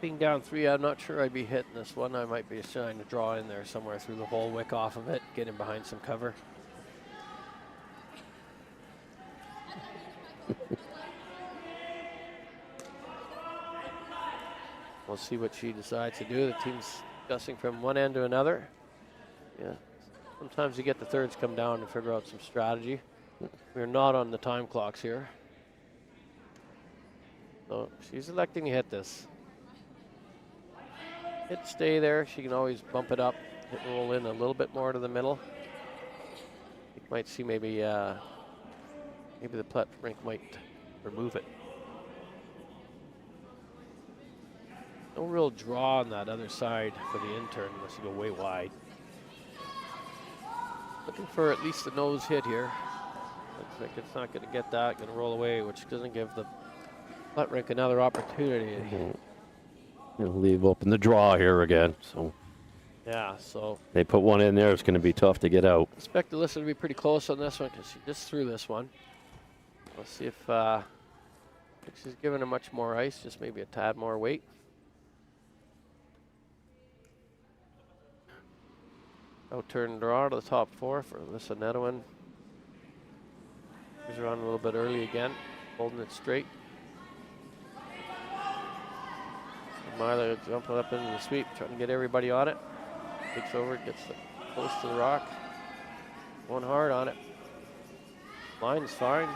Being down 3, I'm not sure I'd be hitting this one. I might be trying to draw in there somewhere through the whole wick off of it, get in behind some cover. We'll see what she decides to do. The team's discussing from one end to another. Yeah, sometimes you get the thirds come down and figure out some strategy. We're not on the time clocks here. So she's electing to hit this. Hit, stay there. She can always bump it up, hit, roll in a little bit more to the middle. You might see maybe the Plett rink might remove it. No real draw on that other side for the intern unless you go way wide. Looking for at least a nose hit here. Looks like it's not going to get that. Going to roll away, which doesn't give the Plett rink another opportunity. It'll leave open the draw here again. So yeah, so they put one in there. It's going to be tough to get out. Expect Alyssa to be pretty close on this one because she just threw this one. Let's see if I think she's giving her much more ice, just maybe a tad more weight. Out turn draw to the top 4 for Alyssa Nedwin. Here's her on a little bit early again, holding it straight. Myla jumping up into the sweep, trying to get everybody on it. Takes over, gets close to the rock. Going hard on it. Line's fine.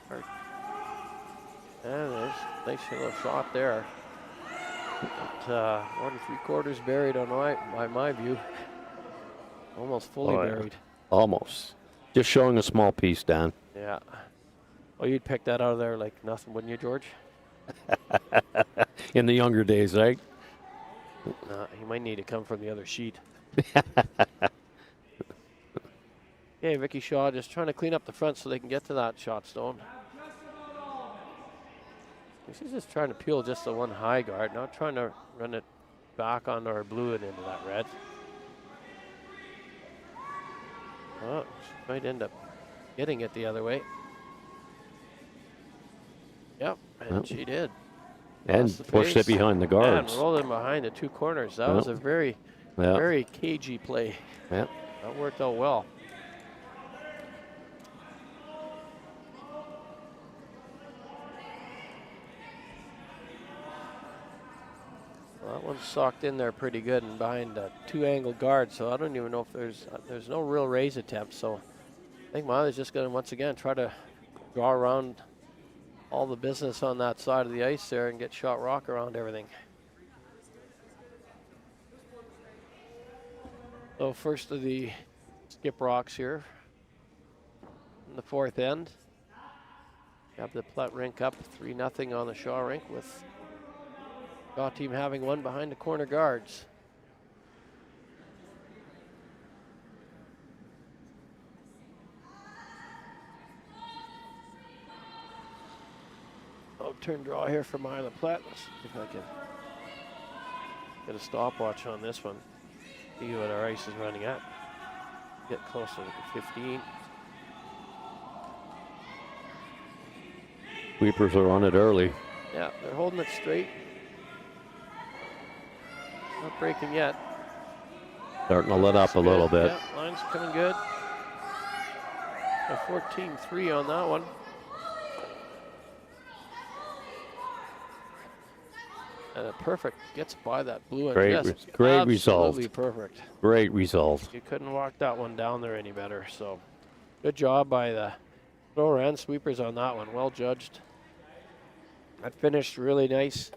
Hard. And there's a nice little shot there. But, 1 3/4 buried on by my view. Almost fully buried. Almost. Just showing a small piece, Dan. Yeah. Oh, you'd pick that out of there like nothing, wouldn't you, George? In the younger days, right? He might need to come from the other sheet. Okay, Vicky Shaw just trying to clean up the front so they can get to that shot stone. She's just trying to peel just the one high guard, not trying to run it back onto our blue and into that red. Oh, she might end up getting it the other way. Yep, and she did. And pushed it behind the guards. And rolled in behind the 2 corners. That was a very, very cagey play. Yeah. That worked out well. Well, that one's socked in there pretty good and behind 2 angled guards, so I don't even know if there's no real raise attempt. So I think Miley's just going to once again try to draw around all the business on that side of the ice there and get shot rock around everything. So first of the skip rocks here in the 4th end. Have the Plett rink up 3-0 on the Shaw rink with Shaw team having one behind the corner guards. Turn draw here for Myla Plett. Let's see if I can get a stopwatch on this one. See what our ice is running at. Get closer to 15. Sweepers are on it early. Yeah, they're holding it straight. Not breaking yet. Starting to let up a little bit. Yeah, line's coming good. A 14-3 on that one. And a perfect gets by that blue and great result. Absolutely perfect. Great result. You couldn't walk that one down there any better. So good job by the thrower and sweepers on that one. Well judged. That finished really nice.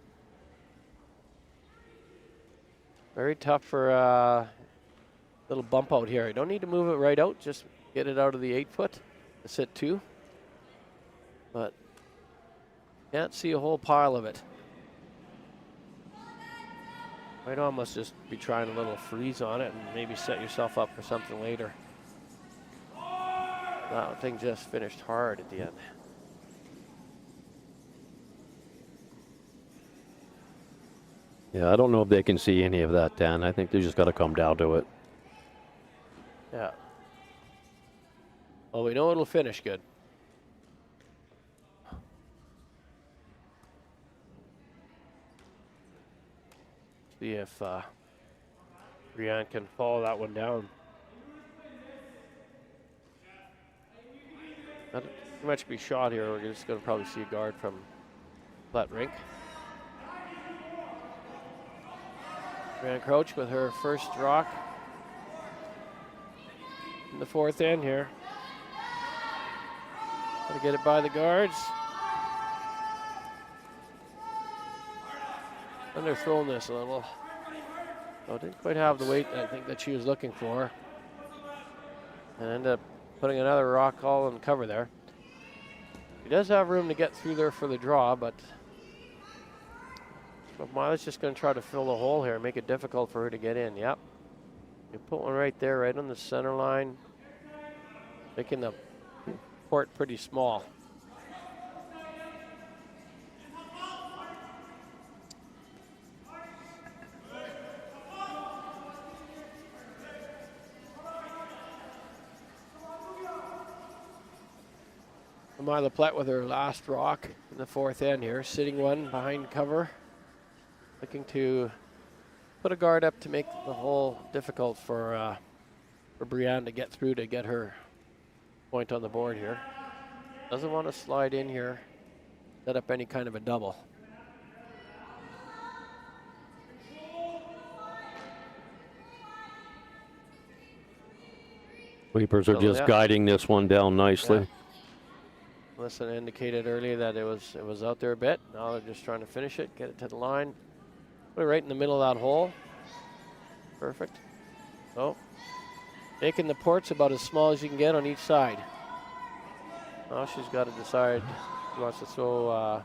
Very tough for a little bump out here. You don't need to move it right out. Just get it out of the 8-foot to sit 2. But can't see a whole pile of it. Might almost just be trying a little freeze on it and maybe set yourself up for something later. That thing just finished hard at the end. Yeah, I don't know if they can see any of that, Dan. I think they just got to come down to it. Yeah. Well, we know it'll finish good. See if Brianne can follow that one down. Not too much to be shot here. We're just going to probably see a guard from Plett rink. Brianne Crouch with her first rock in the 4th end here. Got to get it by the guards. underthrown this a little. So didn't quite have the weight I think that she was looking for. And ended up putting another rock all in cover there. He does have room to get through there for the draw, but Miley's just going to try to fill the hole here, make it difficult for her to get in. Yep. You put one right there, right on the center line, making the port pretty small. Mila Plett with her last rock in the fourth end here, sitting one behind cover, looking to put a guard up to make the hole difficult for Brianne to get through to get her point on the board here. Doesn't want to slide in here, set up any kind of a double. Sweepers are just guiding this one down nicely. Yeah. Listen indicated earlier that it was out there a bit. Now they're just trying to finish it, get it to the line. Put it right in the middle of that hole. Perfect. So, making the ports about as small as you can get on each side. Now she's got to decide she wants to throw.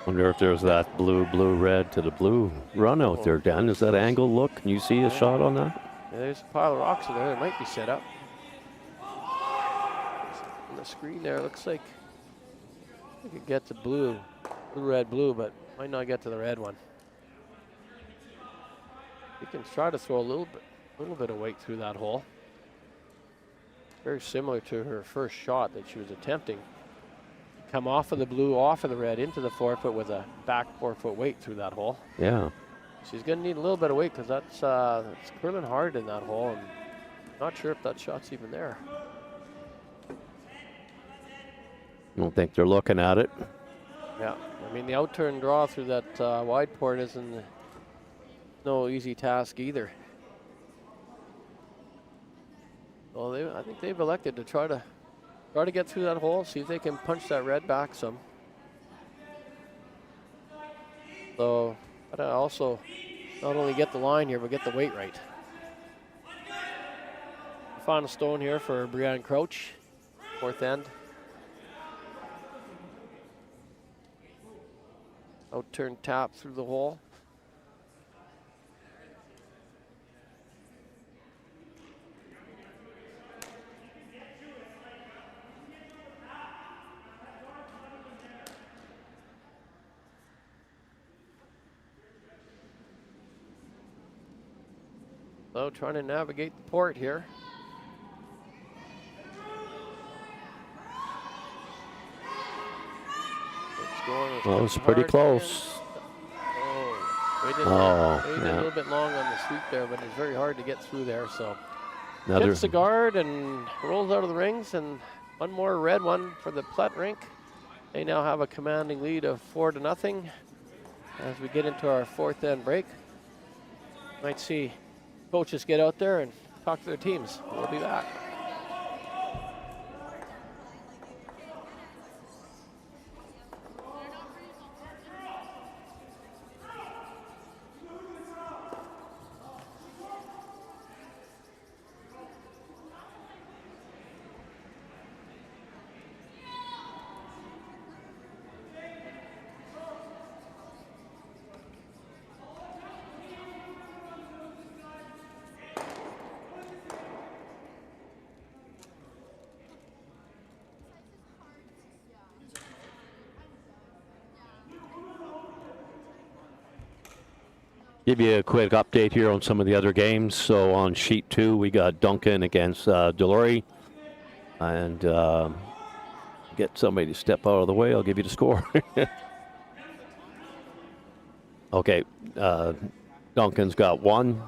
Wonder if there's that blue, red to the blue run out there, Dan. Is that angle look? Can you see a shot on that? Yeah, there's a pile of rocks in there that might be set up. On the screen there, looks like you could get to blue, red, blue, but might not get to the red one. You can try to throw a little bit of weight through that hole. Very similar to her first shot that she was attempting. Come off of the blue, off of the red, into the 4-foot with a back 4-foot weight through that hole. Yeah. She's going to need a little bit of weight because that's it's curling hard in that hole, and not sure if that shot's even there. I don't think they're looking at it. Yeah, I mean the out-turn draw through that wide port isn't no easy task either. Well, I think they've elected to try to get through that hole, see if they can punch that red back some. So, but also not only get the line here, but get the weight right. Final stone here for Brianne Crouch, fourth end. Out-turn tap through the hole. So trying to navigate the port here. Well, it's pretty close. Waited a little bit long on the sweep there, but it's very hard to get through there. So hits the guard and rolls out of the rings, and one more red one for the Plett rink. They now have a commanding lead of 4-0 as we get into our fourth end break. Might see coaches get out there and talk to their teams. We'll be back. Give you a quick update here on some of the other games. So on sheet 2, we got Duncan against Delory. And get somebody to step out of the way. I'll give you the score. Okay, Duncan's got 1.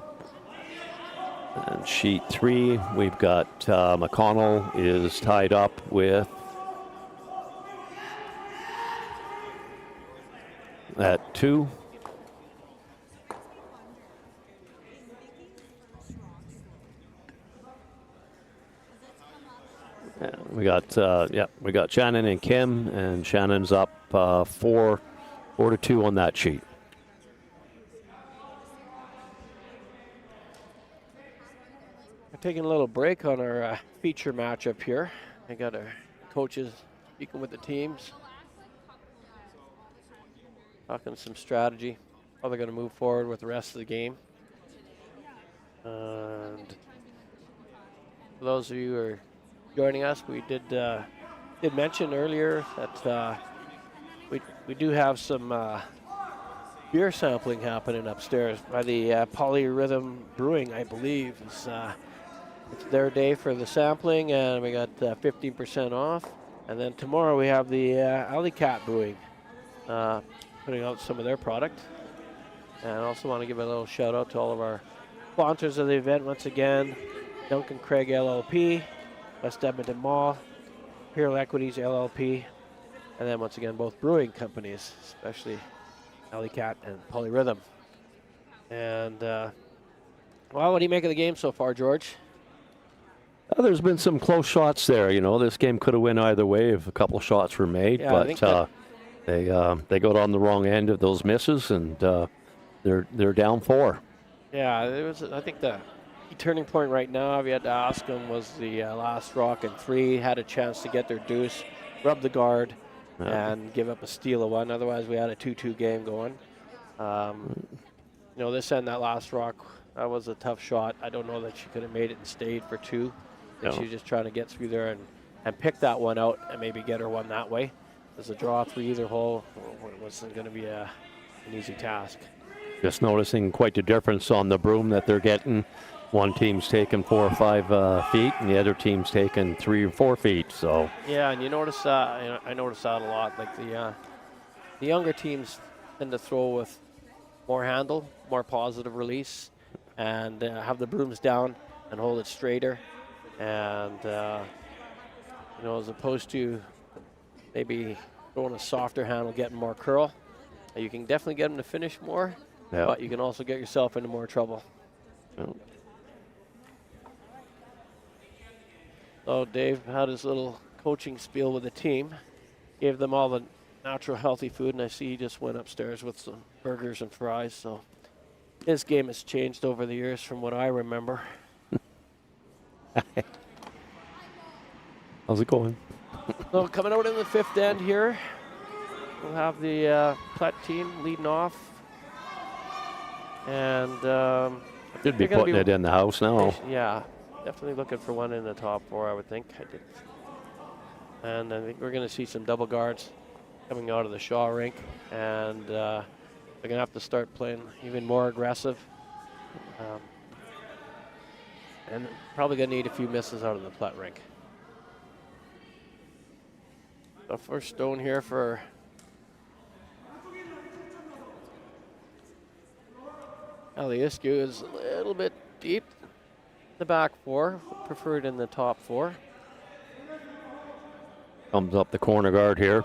And sheet 3, we've got McConnell is tied up with at 2. Yeah, we got Shannon and Kim, and Shannon's up 4-2 on that sheet. taking a little break on our feature matchup here. I got our coaches speaking with the teams, talking some strategy, how they're going to move forward with the rest of the game. And for those of you who are joining us, we did mention earlier that we do have some beer sampling happening upstairs by the Polyrhythm Brewing, I believe. It's their day for the sampling, and we got 15% off. And then tomorrow we have the Alley Cat Brewing putting out some of their product. And I also want to give a little shout out to all of our sponsors of the event once again: Duncan Craig LLP, West Edmonton Mall, Imperial Equities LLP, and then once again both brewing companies, especially Alley Cat and Polyrhythm. And well, what do you make of the game so far, George? There's been some close shots there. You know, this game could have went either way if a couple shots were made, Yeah, but they got on the wrong end of those misses, and they're down 4. Yeah, it was. I think the key turning point right now, if you had to ask them, was the last rock and 3. Had a chance to get their deuce, rub the guard, and give up a steal of 1. Otherwise, we had a 2-2 game going. You know, this end, that last rock, that was a tough shot. I don't know that she could have made it and stayed for 2. No. She was just trying to get through there and pick that one out and maybe get her one that way. There's a draw through either hole. It wasn't going to be an easy task. Just noticing quite the difference on the broom that they're getting. One team's taking 4 or 5 feet, and the other team's taking 3 or 4 feet. So yeah, and you notice I noticed that a lot. Like the younger teams tend to throw with more handle, more positive release, and have the brooms down and hold it straighter. And you know, as opposed to maybe throwing a softer handle, getting more curl, you can definitely get them to finish more, but you can also get yourself into more trouble. So Dave had his little coaching spiel with the team, gave them all the natural healthy food, and I see he just went upstairs with some burgers and fries. So his game has changed over the years from what I remember. How's it going? So coming out in the 5th end here, we'll have the Plett team leading off. And should be putting it in the house now. Yeah, definitely looking for one in the top 4, I would think. And I think we're going to see some double guards coming out of the Shaw rink. And they're going to have to start playing even more aggressive. And probably going to need a few misses out of the Plett rink. The first stone here for Aliescu is a little bit deep. The back 4, preferred in the top 4. Comes up the corner guard here.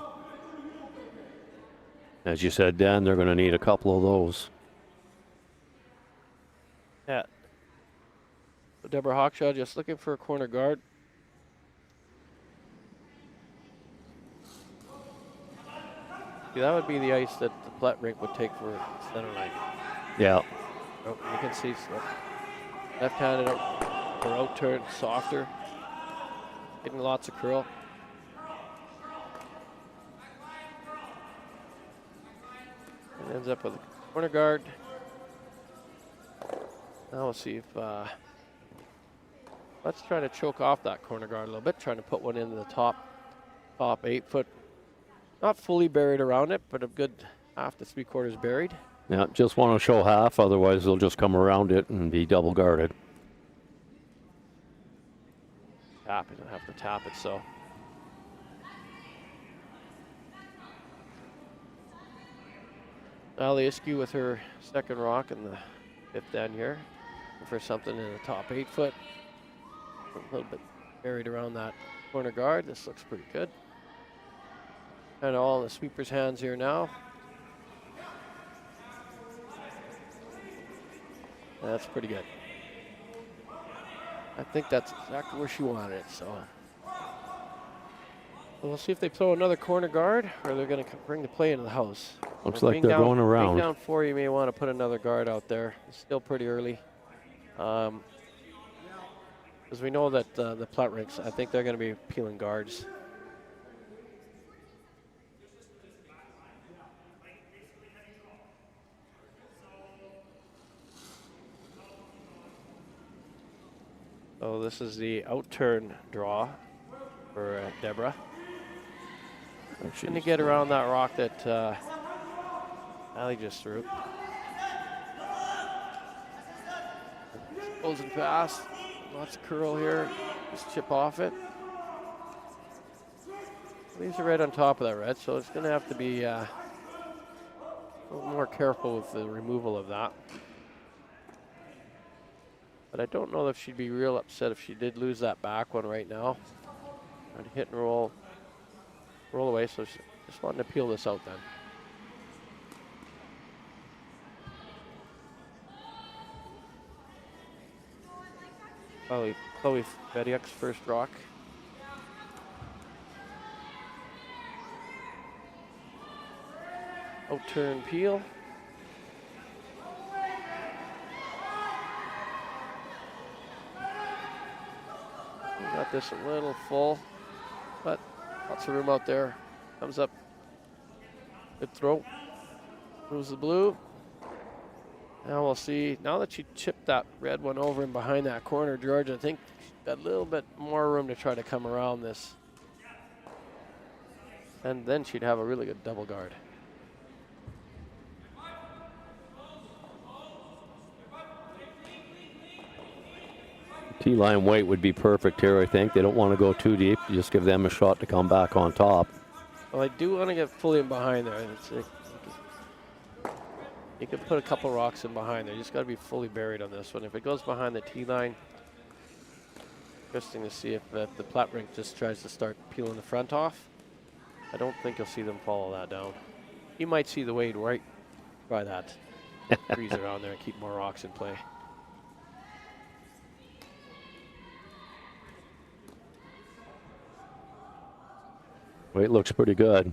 As you said, Dan, they're going to need a couple of those. Yeah. So Deborah Hawkshaw just looking for a corner guard. See, that would be the ice that the Plett rink would take for center line. Yeah. Oh, you can see left-handed or out turn softer, getting lots of curl. And ends up with a corner guard. Now we'll see if let's try to choke off that corner guard a little bit, trying to put one into the top 8-foot. Not fully buried around it, but a good half to 3/4 buried. Yeah, just want to show half, otherwise they'll just come around it and be double guarded. Tap it, have to tap it, so. Aliescu with her second rock in the 5th end here. For something in the top 8-foot. A little bit buried around that corner guard. This looks pretty good. And all in the sweeper's hands here now. That's pretty good. I think that's exactly where she wanted it, so. We'll see if they throw another corner guard or they're going to bring the play into the house. Looks like they're going around. Being down 4, you may want to put another guard out there. It's still pretty early. Because we know that the Plett rinks, I think they're going to be peeling guards. So this is the outturn draw for Deborah. Trying to get around that rock that Ali just threw. Closing fast. Lots of curl here. Just chip off it. These are right on top of that red, so it's going to have to be a little more careful with the removal of that. But I don't know if she'd be real upset if she did lose that back one right now. Trying to hit and roll away, so she just wanting to peel this out then. Chloe Fediak's first rock. Outturn peel. Got this a little full, but lots of room out there. Comes up. Good throw. Moves the blue. Now we'll see. Now that she chipped that red one over and behind that corner, George, I think she's got a little bit more room to try to come around this. And then she'd have a really good double guard. T-line weight would be perfect here, I think. They don't want to go too deep. You just give them a shot to come back on top. Well, I do want to get fully in behind there. You can put a couple rocks in behind there. You just got to be fully buried on this one. If it goes behind the T-line, interesting to see if the Plett rink just tries to start peeling the front off. I don't think you'll see them follow that down. You might see the Wade right by that. Freeze around there and keep more rocks in play. Weight looks pretty good.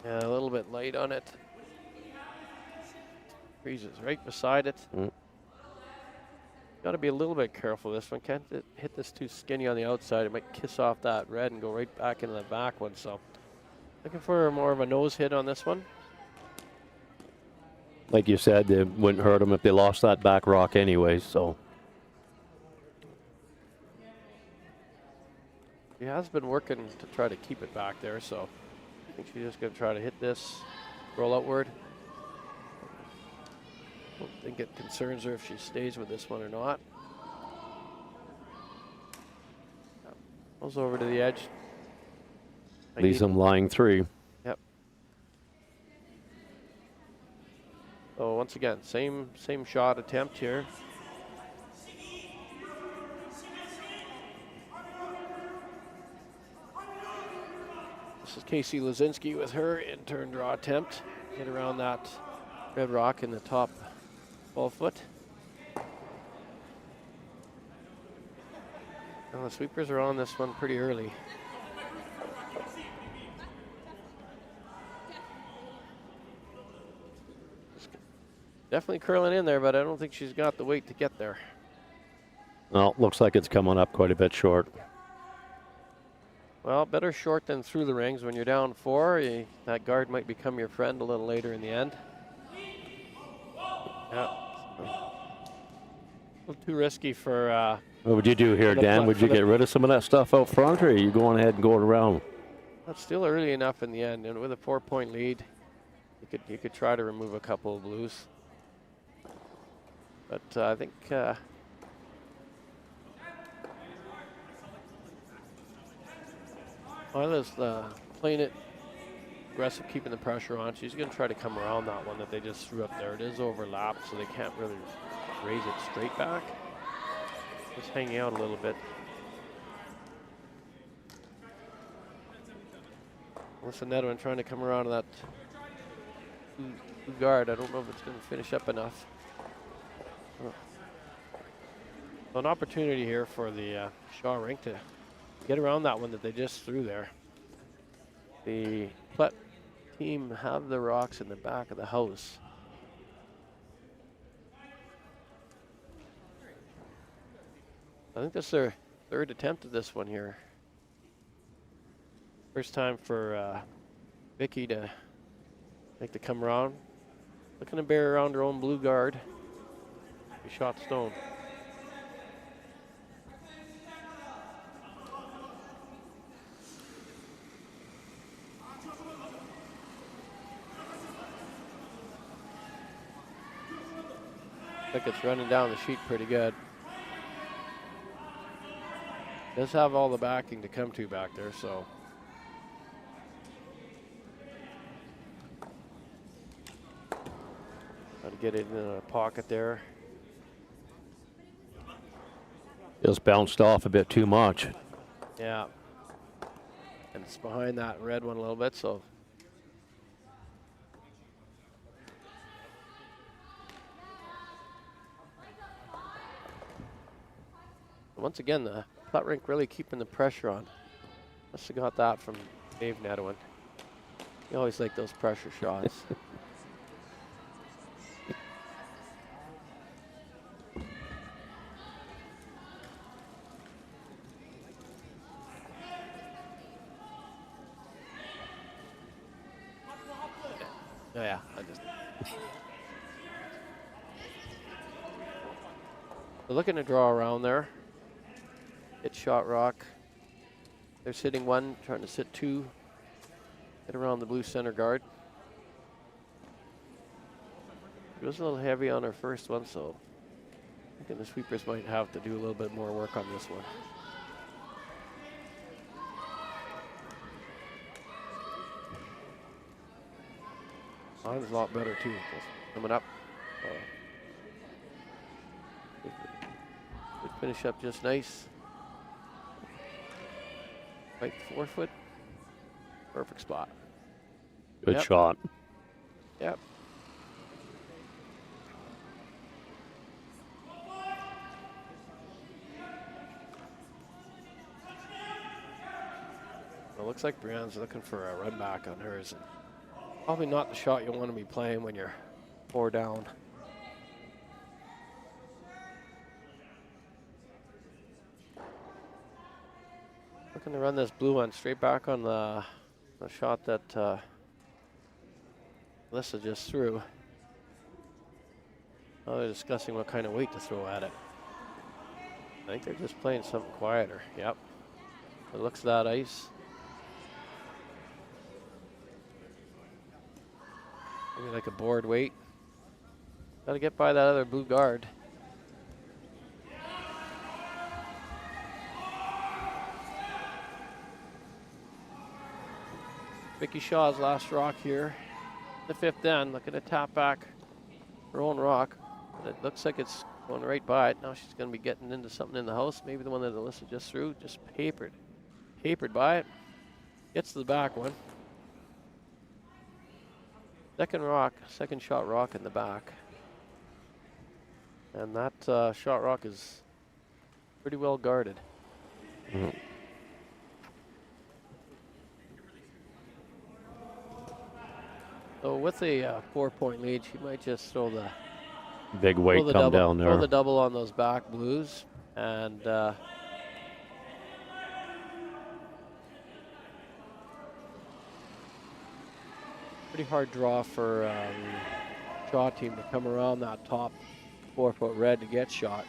Yeah, a little bit light on it. Freezes right beside it. Got to be a little bit careful this one. Can't hit this too skinny on the outside. It might kiss off that red and go right back into the back one. So looking for more of a nose hit on this one. Like you said, it wouldn't hurt them if they lost that back rock anyway, so. She has been working to try to keep it back there, so I think she's just going to try to hit this, roll outward. I don't think it concerns her if she stays with this one or not. Goes over to the edge. Leaves them lying 3. Yep. So once again, same shot attempt here. This is Casey Lazinski with her in-turn draw attempt. Get around that red rock in the top 12 foot. Well, the sweepers are on this one pretty early. Definitely curling in there, but I don't think she's got the weight to get there. Well, looks like it's coming up quite a bit short. Well, better short than through the rings. When you're down 4, that guard might become your friend a little later in the end. Yeah. A little too risky for... What would you do here, Dan? Would you get rid of some of that stuff out front, or are you going ahead and going around? That's still early enough in the end, and with a 4-point lead, you could try to remove a couple of blues. But I think... Isla's playing it aggressive, keeping the pressure on. She's going to try to come around that one that they just threw up there. It is overlapped, so they can't really raise it straight back. Just hanging out a little bit. Melissa Nedwin trying to come around to that guard. I don't know if it's going to finish up enough. So an opportunity here for the Shaw rink to get around that one that they just threw there. The Plett team have the rocks in the back of the house. I think this is their third attempt at this one here. First time for Vicky to make the come around. Looking to bear around her own blue guard. She shot stone. I think it's running down the sheet pretty good. Does have all the backing to come to back there, so. Got to get it in a pocket there. Just bounced off a bit too much. Yeah. And it's behind that red one a little bit, so. Once again, the Plett rink really keeping the pressure on. Must have got that from Dave Nedwin. You always like those pressure shots. Oh yeah, I just. They're looking to draw around there. Hit shot rock. They're sitting one, trying to sit two. Get around the blue center guard. It was a little heavy on our first one, so I think the sweepers might have to do a little bit more work on this one. Mine's a lot better too. Coming up. Would finish up just nice. Right 4 foot. Perfect spot. Good shot. Yep. Well, it looks like Brianne's looking for a run back on hers. And probably not the shot you want to be playing when you're 4 down. Looking to run this blue one straight back on the shot that Alyssa just threw. Now they're discussing what kind of weight to throw at it. I think they're just playing something quieter. Yep. It looks that ice. Maybe like a board weight. Got to get by that other blue guard. Vicky Shaw's last rock here. The 5th end, looking to tap back her own rock. But it looks like it's going right by it. Now she's going to be getting into something in the house. Maybe the one that Alyssa just threw, just papered by it. Gets to the back one. Second shot rock in the back. And that shot rock is pretty well guarded. Mm. So with a 4-point lead, she might just throw the big weight come double, down there. Throw the double on those back blues, and pretty hard draw for the Shaw team to come around that top 4-foot red to get shot.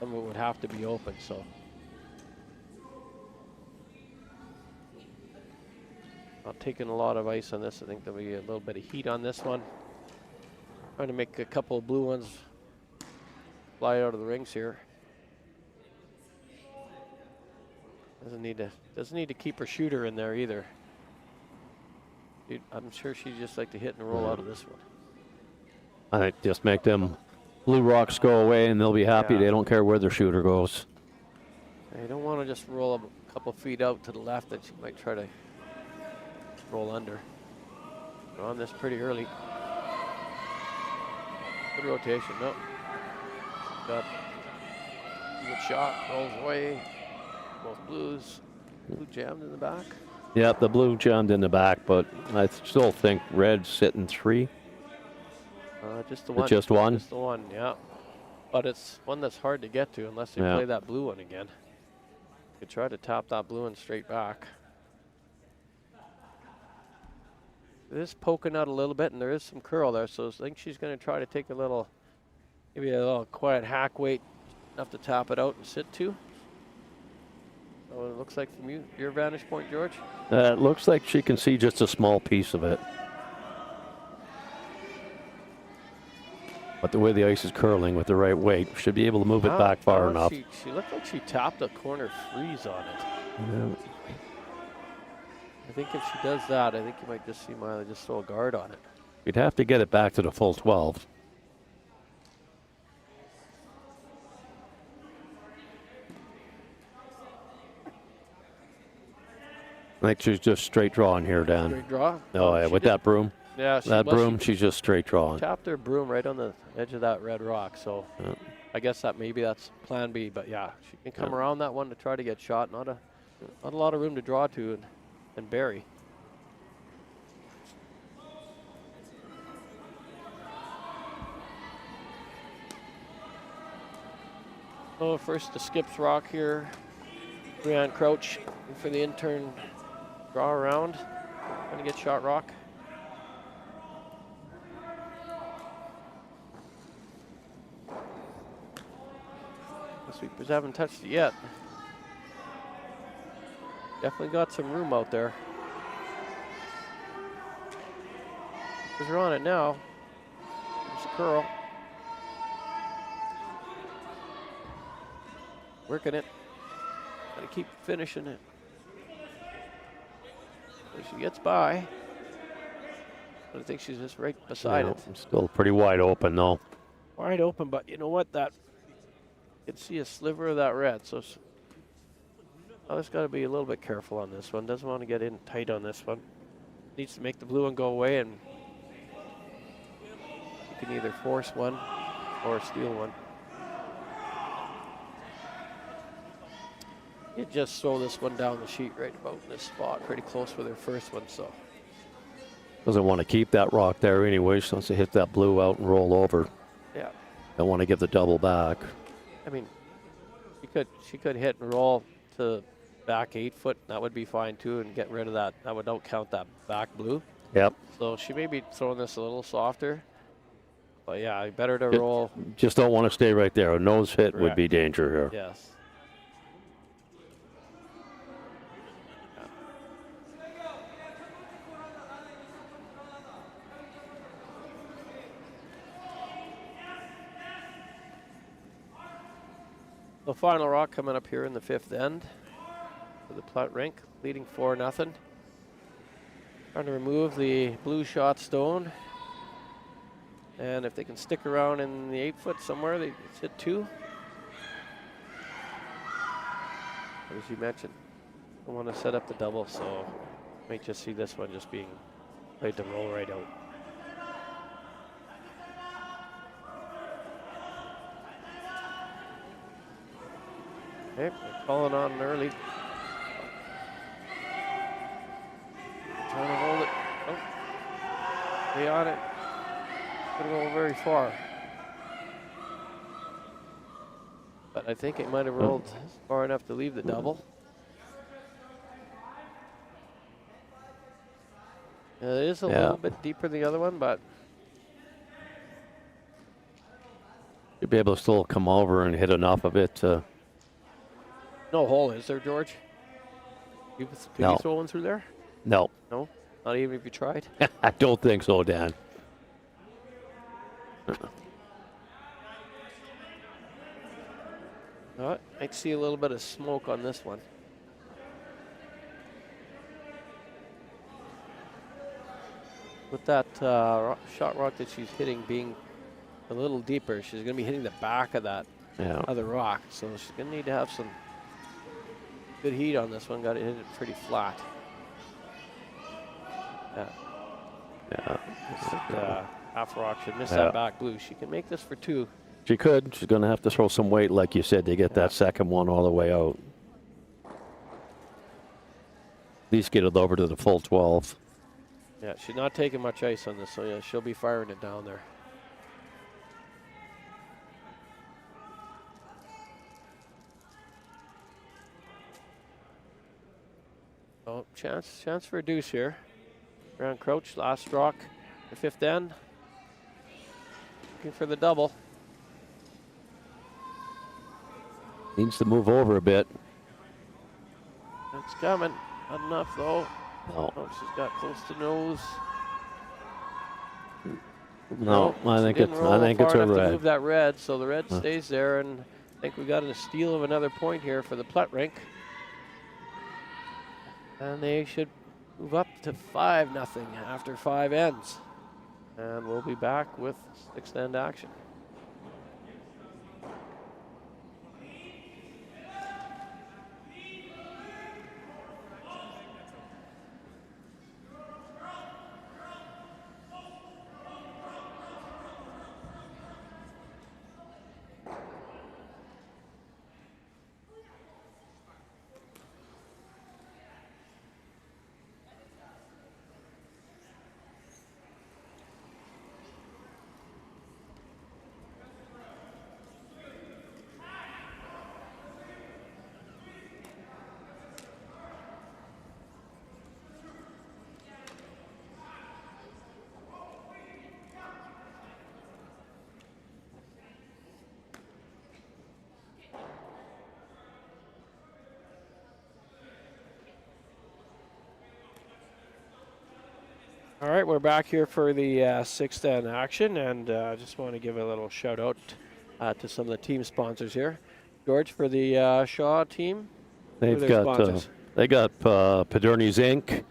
Some of it would have to be open, so. Not taking a lot of ice on this. I think there'll be a little bit of heat on this one. Trying to make a couple of blue ones fly out of the rings here. Doesn't need to keep her shooter in there either. Dude, I'm sure she'd just like to hit and roll out of this one. I think just make them blue rocks go away and they'll be happy. Yeah. They don't care where their shooter goes. You don't want to just roll a couple feet out to the left that she might try to roll under. We're on this pretty early. Good rotation. Nope. Got a good shot. Rolls away. Both blues. Blue jammed in the back. Yep, the blue jammed in the back, but I still think red's sitting 3. Just the one. Just one? Just the one, yeah. But it's one that's hard to get to unless they Yeah. play that blue one again. You could try to tap that blue one straight back. It is poking out a little bit, and there is some curl there, so I think she's going to try to take a little, maybe a little quiet hack weight, enough to tap it out and sit to. So it looks like from your vantage point, George. It looks like she can see just a small piece of it. But the way the ice is curling with the right weight, should be able to move it back far enough. She looked like she tapped a corner freeze on it. Yeah. I think if she does that, I think you might just see Miley just throw a guard on it. You'd have to get it back to the full 12. I think she's just straight drawing here, Dan. Straight draw? Oh, yeah, with that broom. Yeah, That broom, she's just straight drawing. Tapped her broom right on the edge of that red rock, so Yeah. I guess that maybe that's plan B, but yeah, she can come around that one to try to get shot. Not a lot of room to draw to and bury. So first the skips rock here. Brianne Crouch for the intern draw around. Trying to get shot rock. The sweepers haven't touched it yet. Definitely got some room out there. Because we're on it now. There's a curl. Working it. Gotta keep finishing it. So she gets by. But I think she's just right beside it. Still pretty wide open, though. Wide open, but you know what? That you can see a sliver of that red. So I just got to be a little bit careful on this one. Doesn't want to get in tight on this one. Needs to make the blue one go away, and you can either force one or steal one. You just throw this one down the sheet right about in this spot, pretty close with her first one. So Doesn't want to keep that rock there anyway. She wants to hit that blue out and roll over. yeah, Don't want to give the double back. I mean, she could hit and roll to back 8 foot. That would be fine too, and get rid of that. That would don't count that back blue. Yep. So she may be throwing this a little softer. But yeah, better to roll. Just don't want to stay right there. A nose hit would Correct. be danger here. Yes. The final rock coming up here in the 5th end for the Plett rink, leading 4-0. Trying to remove the blue shot stone. And if they can stick around in the 8 foot somewhere, they hit 2. As you mentioned, I want to set up the double, so might just see this one just being played to roll right out. Okay, they're calling on early. Trying to hold it. Oh, stay on it. Gonna go very far. But I think it might have rolled far enough to leave the double. It is a little bit deeper than the other one, but You'd be able to still come over and hit enough of it to. no hole, is there, George? Can No. you throw one through there? No, No? Not even if you tried? I don't think so, Dan. I see a little bit of smoke on this one. With that shot rock that she's hitting being a little deeper, she's going to be hitting the back of that other rock. So she's going to need to have some good heat on this one. Got to hit it pretty flat. Half rock should miss that back blue. She can make this for 2. She could. She's going to have to throw some weight, like you said, to get that second one all the way out. At least get it over to the full 12. Yeah, she's not taking much ice on this, so yeah, she'll be firing it down there. Oh, chance for a deuce here. Around Crouch, last rock, the fifth end. Looking for the double. Needs to move over a bit. It's coming. Not enough though. No. Oh, she's got close to nose. No, I she think didn't it's roll I think it's far a enough to red. move that red, so the red stays there, and I think we got a steal of another point here for the Plett rink. And they should move up to 5-0 after 5 ends. And we'll be back with sixth end action. All right, we're back here for the sixth end action, and I just want to give a little shout out to some of the team sponsors here. George, for the Shaw team, They've got Paderni's Inc.,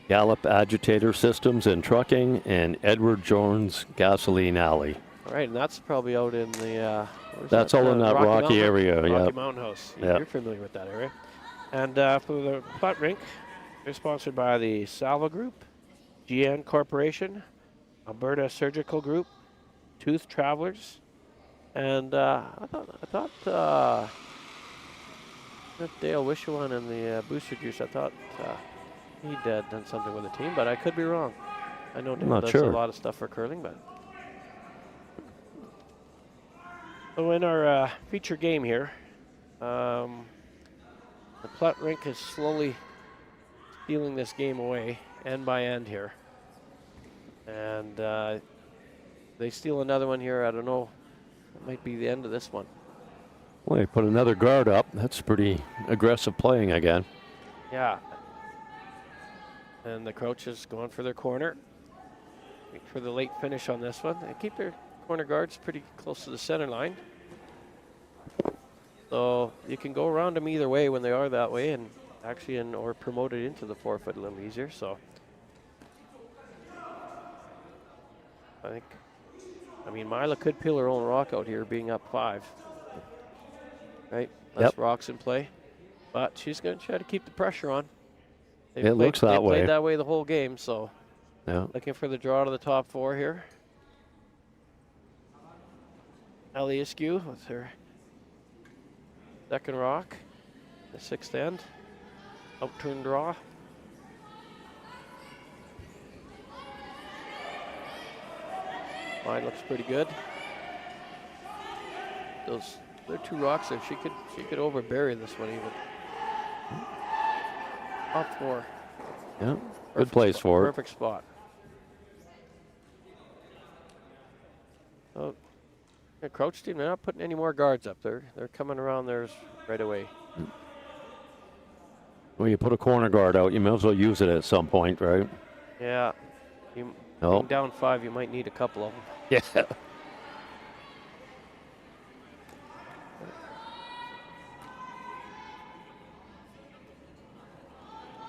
Gallup Agitator Systems and Trucking, and Edward Jones Gasoline Alley. All right, and that's probably out in the. That's all in that Rocky area. Rocky Mountain House. Yeah. You're familiar with that area. And for the Plett rink, they're sponsored by the Salva Group, GN Corporation, Alberta Surgical Group, Tooth Travelers, and I thought that Dale Wishawan and the Booster Juice, I thought he'd done something with the team, but I could be wrong. I know Dale does a lot of stuff for curling, but. So in our feature game here, the Plett rink is slowly stealing this game away, end by end here. And they steal another one here. I don't know. It might be the end of this one. Well, they put another guard up. That's pretty aggressive playing again. Yeah. And the Crouch is going for their corner. Wait for the late finish on this one. They keep their corner guards pretty close to the center line. So you can go around them either way when they are that way, and actually or promote it into the 4 foot a little easier. So I mean, Mila could peel her own rock out here being up 5. Right? Less rocks in play. But she's going to try to keep the pressure on. It looks that way. They played that way the whole game, so yeah. Looking for the draw to the top 4 here. Eliaskew with her second rock, the sixth end, outturn draw. Mine looks pretty good. They're 2 rocks there. She could overbury this one even. Top 4. Yeah, good place for it. Perfect spot. Oh, the Crouch team, they're not putting any more guards up there. They're coming around theirs right away. Well, you put a corner guard out, you may as well use it at some point, right? Yeah. Being down 5, you might need a couple of them. Yeah.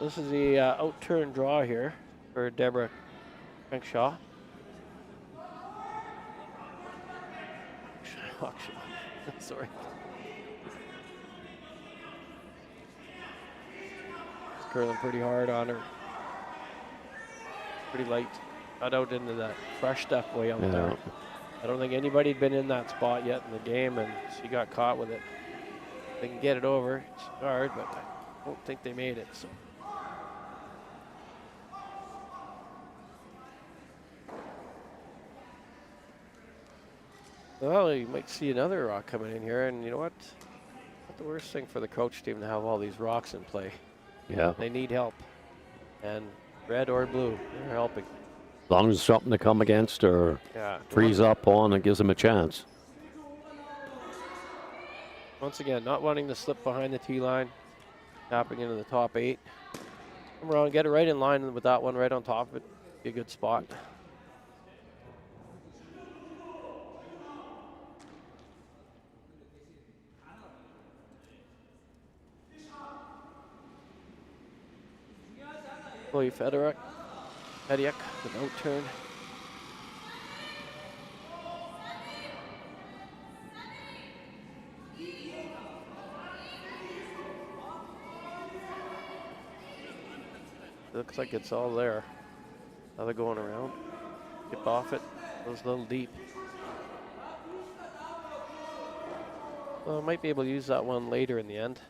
This is the outturn draw here for Deborah Crankshaw. Sorry. It's curling pretty hard on her. Pretty light. Got out into that fresh stuff way out there. I don't think anybody had been in that spot yet in the game, and she got caught with it. They can get it over. It's hard, but I don't think they made it. So. Well, you might see another rock coming in here, and you know what? Not the worst thing for the Crouch team to have all these rocks in play. Yeah. They need help. And red or blue, they're helping. As long as there's something to come against or Yeah. freeze up on, it gives them a chance. Once again, not wanting to slip behind the tee line, tapping into the top 8. Come around, get it right in line with that one right on top of it. Be a good spot. Chloe Federick, with out turn. Looks like it's all there. Now they're going around. Skip off it. Goes a little deep. Well, I might be able to use that one later in the end.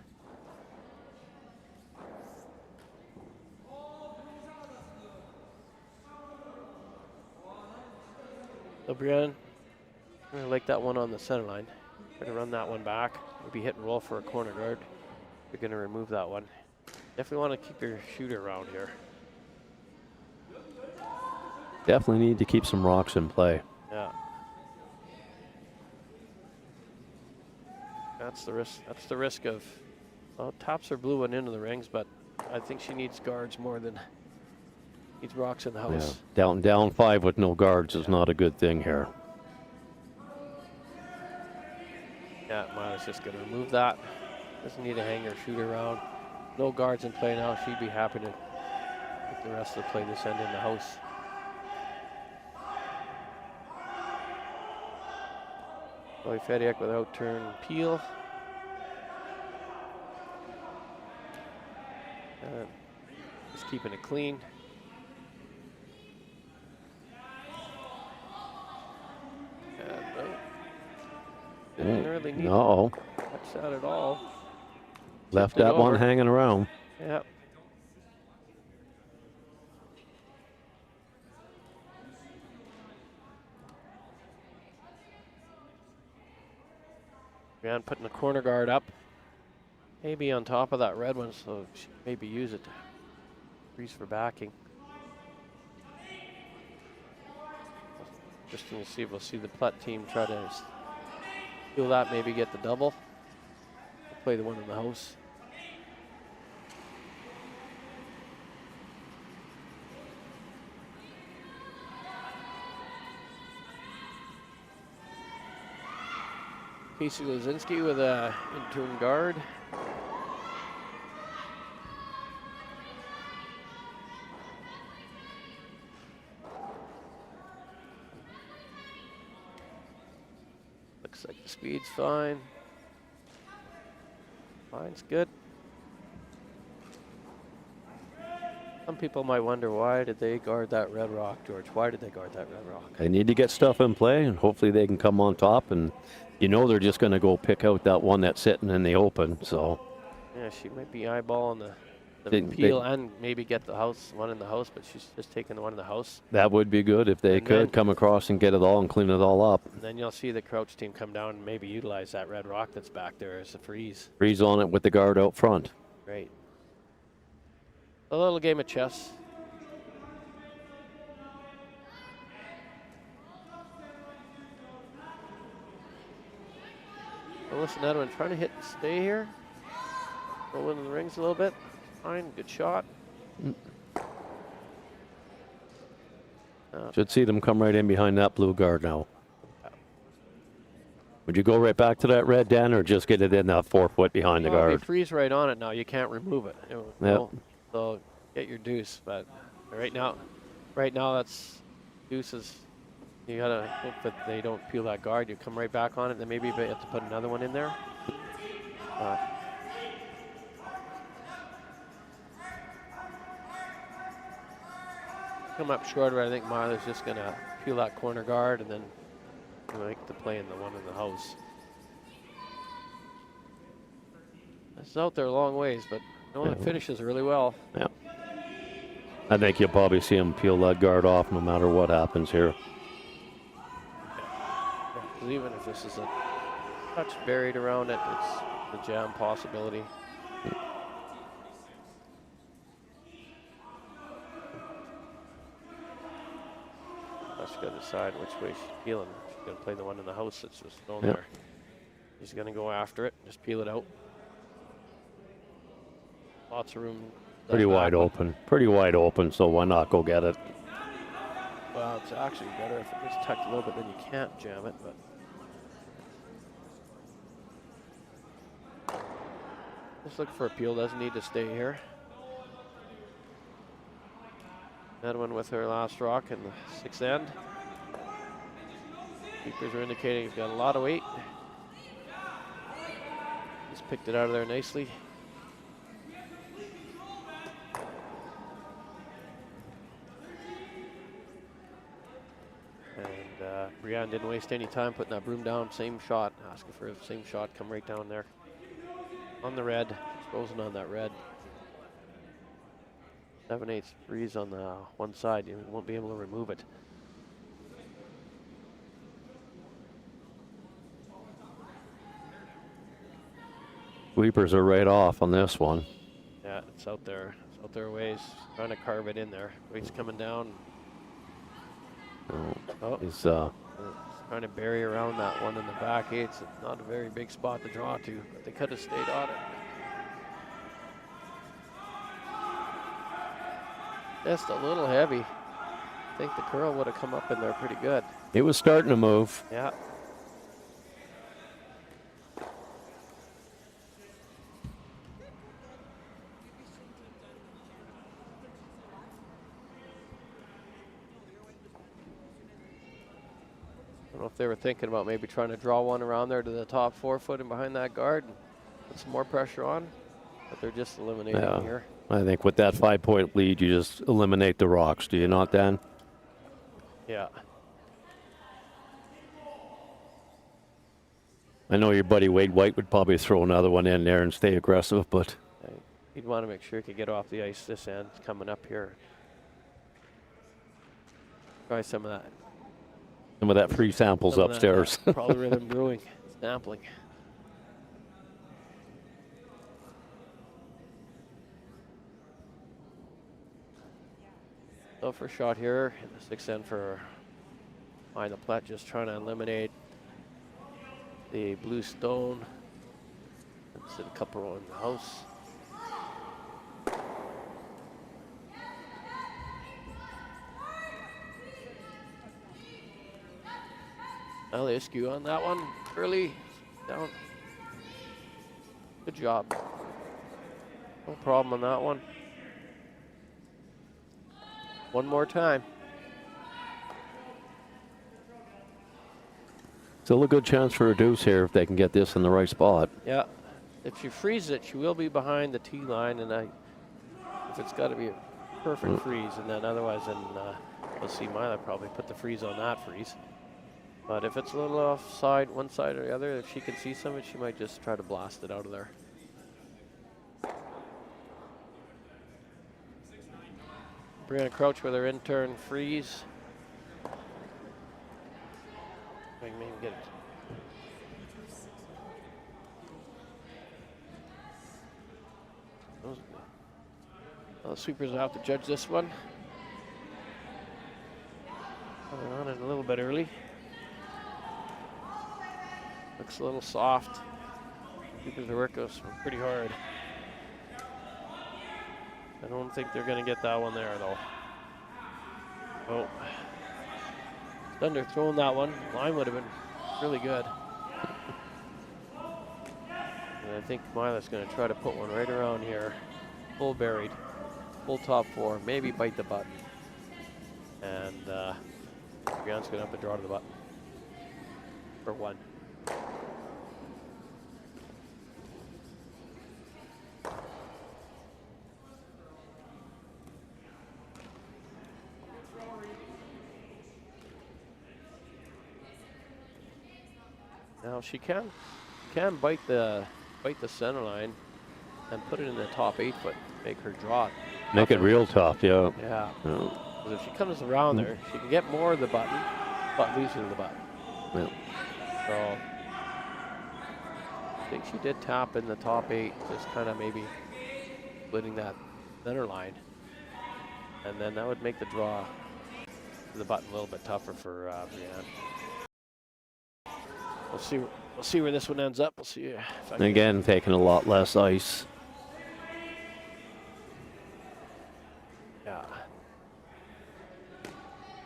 So Brienne, I really like that one on the center line. Try to run that one back. Maybe hit and roll for a corner guard. You're going to remove that one. Definitely want to keep your shooter around here. Definitely need to keep some rocks in play. Yeah. That's the risk. That's the risk of, well, tops are blue and into the rings, but I think she needs guards more than needs rocks in the house. Yeah. Down 5 with no guards is not a good thing here. Yeah, Maya's just going to remove that. Doesn't need to hang her shooter around. No guards in play now. She'd be happy to get the rest of the play this end in the house. Chloe Fediak without turn peel. And just keeping it clean. And didn't really need to touch that at all. Left Tipped it that one over. hanging around. Yep. Brian putting the corner guard up. Maybe on top of that red one, so she maybe use it to freeze for backing. Interesting to see. We'll see the Plett team try to steal that, maybe get the double. Play the one in the house. Casey Lozinski with a in-turn guard. Looks like the speed's fine. Line's good. Some people might wonder, why did they guard that red rock, George? Why did they guard that red rock? They need to get stuff in play, and hopefully they can come on top. And you know they're just going to go pick out that one that's sitting in the open. So yeah, she might be eyeballing the peel and maybe get the one in the house, but she's just taking the one in the house. that would be good if they And could then- come across and get it all and clean it all up. And then you'll see the Crouch team come down and maybe utilize that red rock that's back there as a freeze. Freeze on it with the guard out front. Great. A little game of chess. Alyssa Edwin trying to hit and stay here. Roll into the rings a little bit. Fine, good shot. Should see them come right in behind that blue guard now. Would you go right back to that red, Dan, or just get it in that 4 foot behind the Well, if guard? you freeze right on it now, you can't remove it. So get your deuce, but right now that's deuces. You gotta hope that they don't peel that guard. You come right back on it, then maybe you have to put another one in there. Come up short, but I think Marla's just gonna peel that corner guard and then make the play in the one in the house. It's out there a long ways, but no one that finishes really well. Yeah. I think you'll probably see him peel that guard off no matter what happens here. Because even if this is a touch buried around it, it's the jam possibility. decide which way she's peeling. She's going to play the one in the house that's just thrown Yep. there. She's going to go after it, just peel it out. Lots of room. Pretty wide open. Pretty wide open, so why not go get it? Well, it's actually better if it was tucked a little bit, then you can't jam it, but. Just look for a peel, doesn't need to stay here. That one with her last rock in the 6th end. Keepers are indicating he's got a lot of weight. Just picked it out of there nicely. And Brianne didn't waste any time putting that broom down. Same shot, asking for the same shot, come right down there. On the red, exposing on that red. 7/8 freeze on the one side, you won't be able to remove it. Sweepers are right off on this one. Yeah, it's out there. It's out there a ways. Trying to carve it in there. Weight's coming down. Oh, He's it's trying to bury around that one in the back 8. It's not a very big spot to draw to, but they could have stayed on it. Just a little heavy. I think the curl would have come up in there pretty good. it was starting to move. Yeah. I don't know if they were thinking about maybe trying to draw one around there to the top 4 foot and behind that guard and put some more pressure on, but they're just eliminating here. I think with that 5-point lead, you just eliminate the rocks, do you not, Dan? Yeah. I know your buddy Wade White would probably throw another one in there and stay aggressive, but He'd want to make sure he could get off the ice this end coming up here. Try some of that. some of that free samples Some of that, upstairs. yeah, Probably Rhythm Brewing sampling. So for shot here in the 6th end for behind the Plett, just trying to eliminate the blue stone. Sit a couple in the house. Now they skew on that one early down. Good job. No problem on that one. One more time. Still a good chance for a deuce here if they can get this in the right spot. Yeah. If she freezes it, she will be behind the tee line, and if it's got to be a perfect freeze, and then otherwise, then we'll see Mila probably put the freeze on that freeze. But if it's a little offside, one side or the other, if she can see some of it, she might just try to blast it out of there. Brianna Crouch with her intern freeze. I can maybe get it. The sweepers will have to judge this one. Coming on it a little bit early. Looks a little soft. Sweepers are working pretty hard. I don't think they're going to get that one there, though. Oh. Thunder throwing that one. Line would have been really good. And I think Mila's going to try to put one right around here. Full buried. Full top 4. Maybe bite the button. And Brianne's going to have to draw to the button. For 1. Now she can bite the center line and put it in the top 8 foot, make her draw it. Make it real tough, yeah. Yeah. Yeah. Because if she comes around there, she can get more of the button, but loses the button. Yeah. So I think she did tap in the top 8, just kind of maybe splitting that center line, and then that would make the draw the button a little bit tougher for Brianne. We'll see where this one ends up. We'll see if I can. Again, taking a lot less ice. Yeah.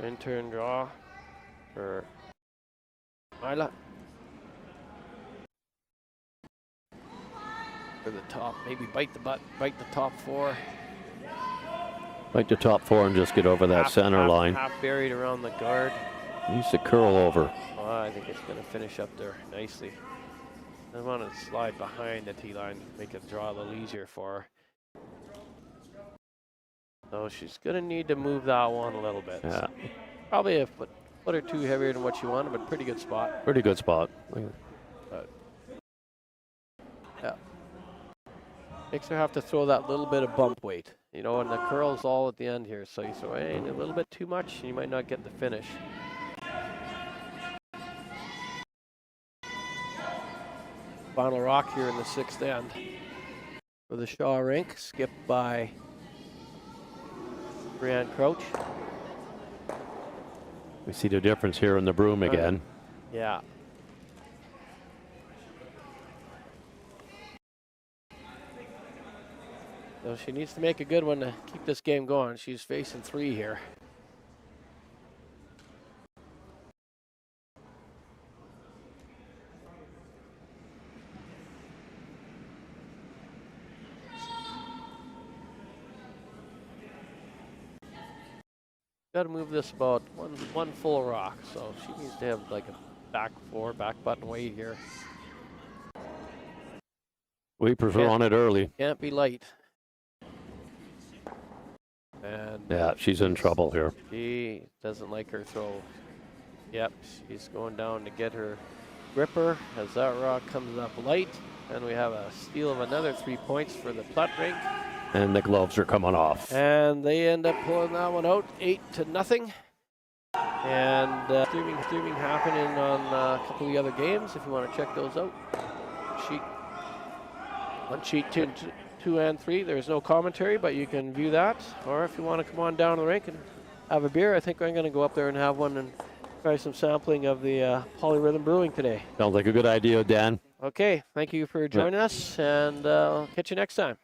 In turn draw for Mila. For the top, maybe bite the top four. Like the top four and just get over that center line. Half buried around the guard. Needs to curl over. Oh, I think it's going to finish up there nicely. I want to slide behind the T line, make it draw a little easier for her. So she's going to need to move that one a little bit. Yeah. Probably a foot or two heavier than what she wanted, but pretty good spot. Pretty good spot. But, yeah. Makes her have to throw that little bit of bump weight. You know, and the curl's all at the end here, so you throw in a little bit too much, and you might not get the finish. Final rock here in the 6th end for the Shaw rink, skipped by Brianne Crouch. We see the difference here in the broom again. Yeah. So she needs to make a good one to keep this game going. She's facing 3 here. Got to move this about one full rock, so she needs to have like a back button weight here. We prefer on it early. Can't be light. And yeah, she's in trouble here. She doesn't like her throw. Yep, she's going down to get her gripper as that rock comes up light. And we have a steal of another 3 points for the Plett rink. And the gloves are coming off. And they end up pulling that one out 8-0. And streaming happening on a couple of the other games if you want to check those out. On sheet 2 and 3, there's no commentary, but you can view that. Or if you want to come on down to the rink and have a beer, I think I'm going to go up there and have one and try some sampling of the Polyrhythm Brewing today. Sounds like a good idea, Dan. Okay, thank you for joining us, and I'll catch you next time.